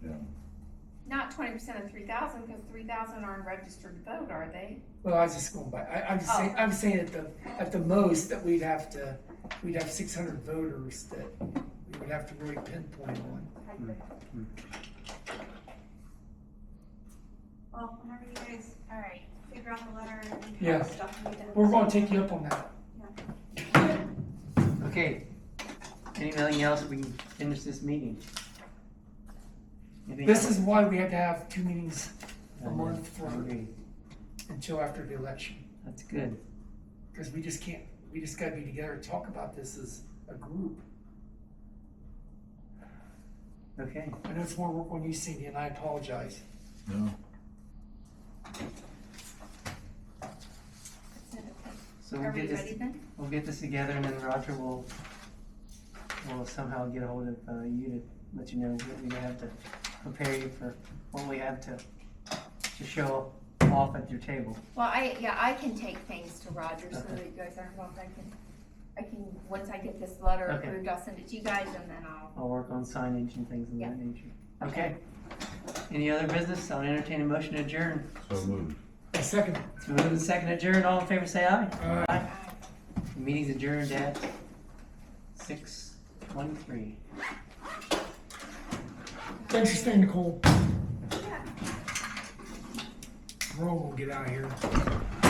yeah. Not 20% of 3,000, because 3,000 aren't registered to vote, are they? Well, I was just going by. I'm saying at the most that we'd have 600 voters that we would have to really pinpoint on. Well, whenever you guys Alright. figure out the letter and Yeah. stuff you did. We're going to take you up on that. Okay, anything else, we can finish this meeting? Anything This else? is why we had to have 2 meetings a I month for agree. until after the election. That's good. Because we just got to be together and talk about this as a group. Okay, I know it's more work on you, Cindy, and I apologize. No, so Are we'll we get this, ready then? we'll get this together and then Roger will somehow get a hold of you to let you know what we have to prepare you for what we have to show off at your table. Well, I can take things to Roger so Okay. that you guys aren't involved. I can, once I get this letter Okay. approved, I'll send it to you guys and then I'll work on signage and things of Yeah. that nature. Okay. Any other business? I'll entertain a motion to adjourn. so moved. A second. It's moved and second adjourn. All in favor, say aye. Aye. The meeting's adjourned at 6:23. Thanks for staying, Nicole. Yeah. We're all gonna get out of here.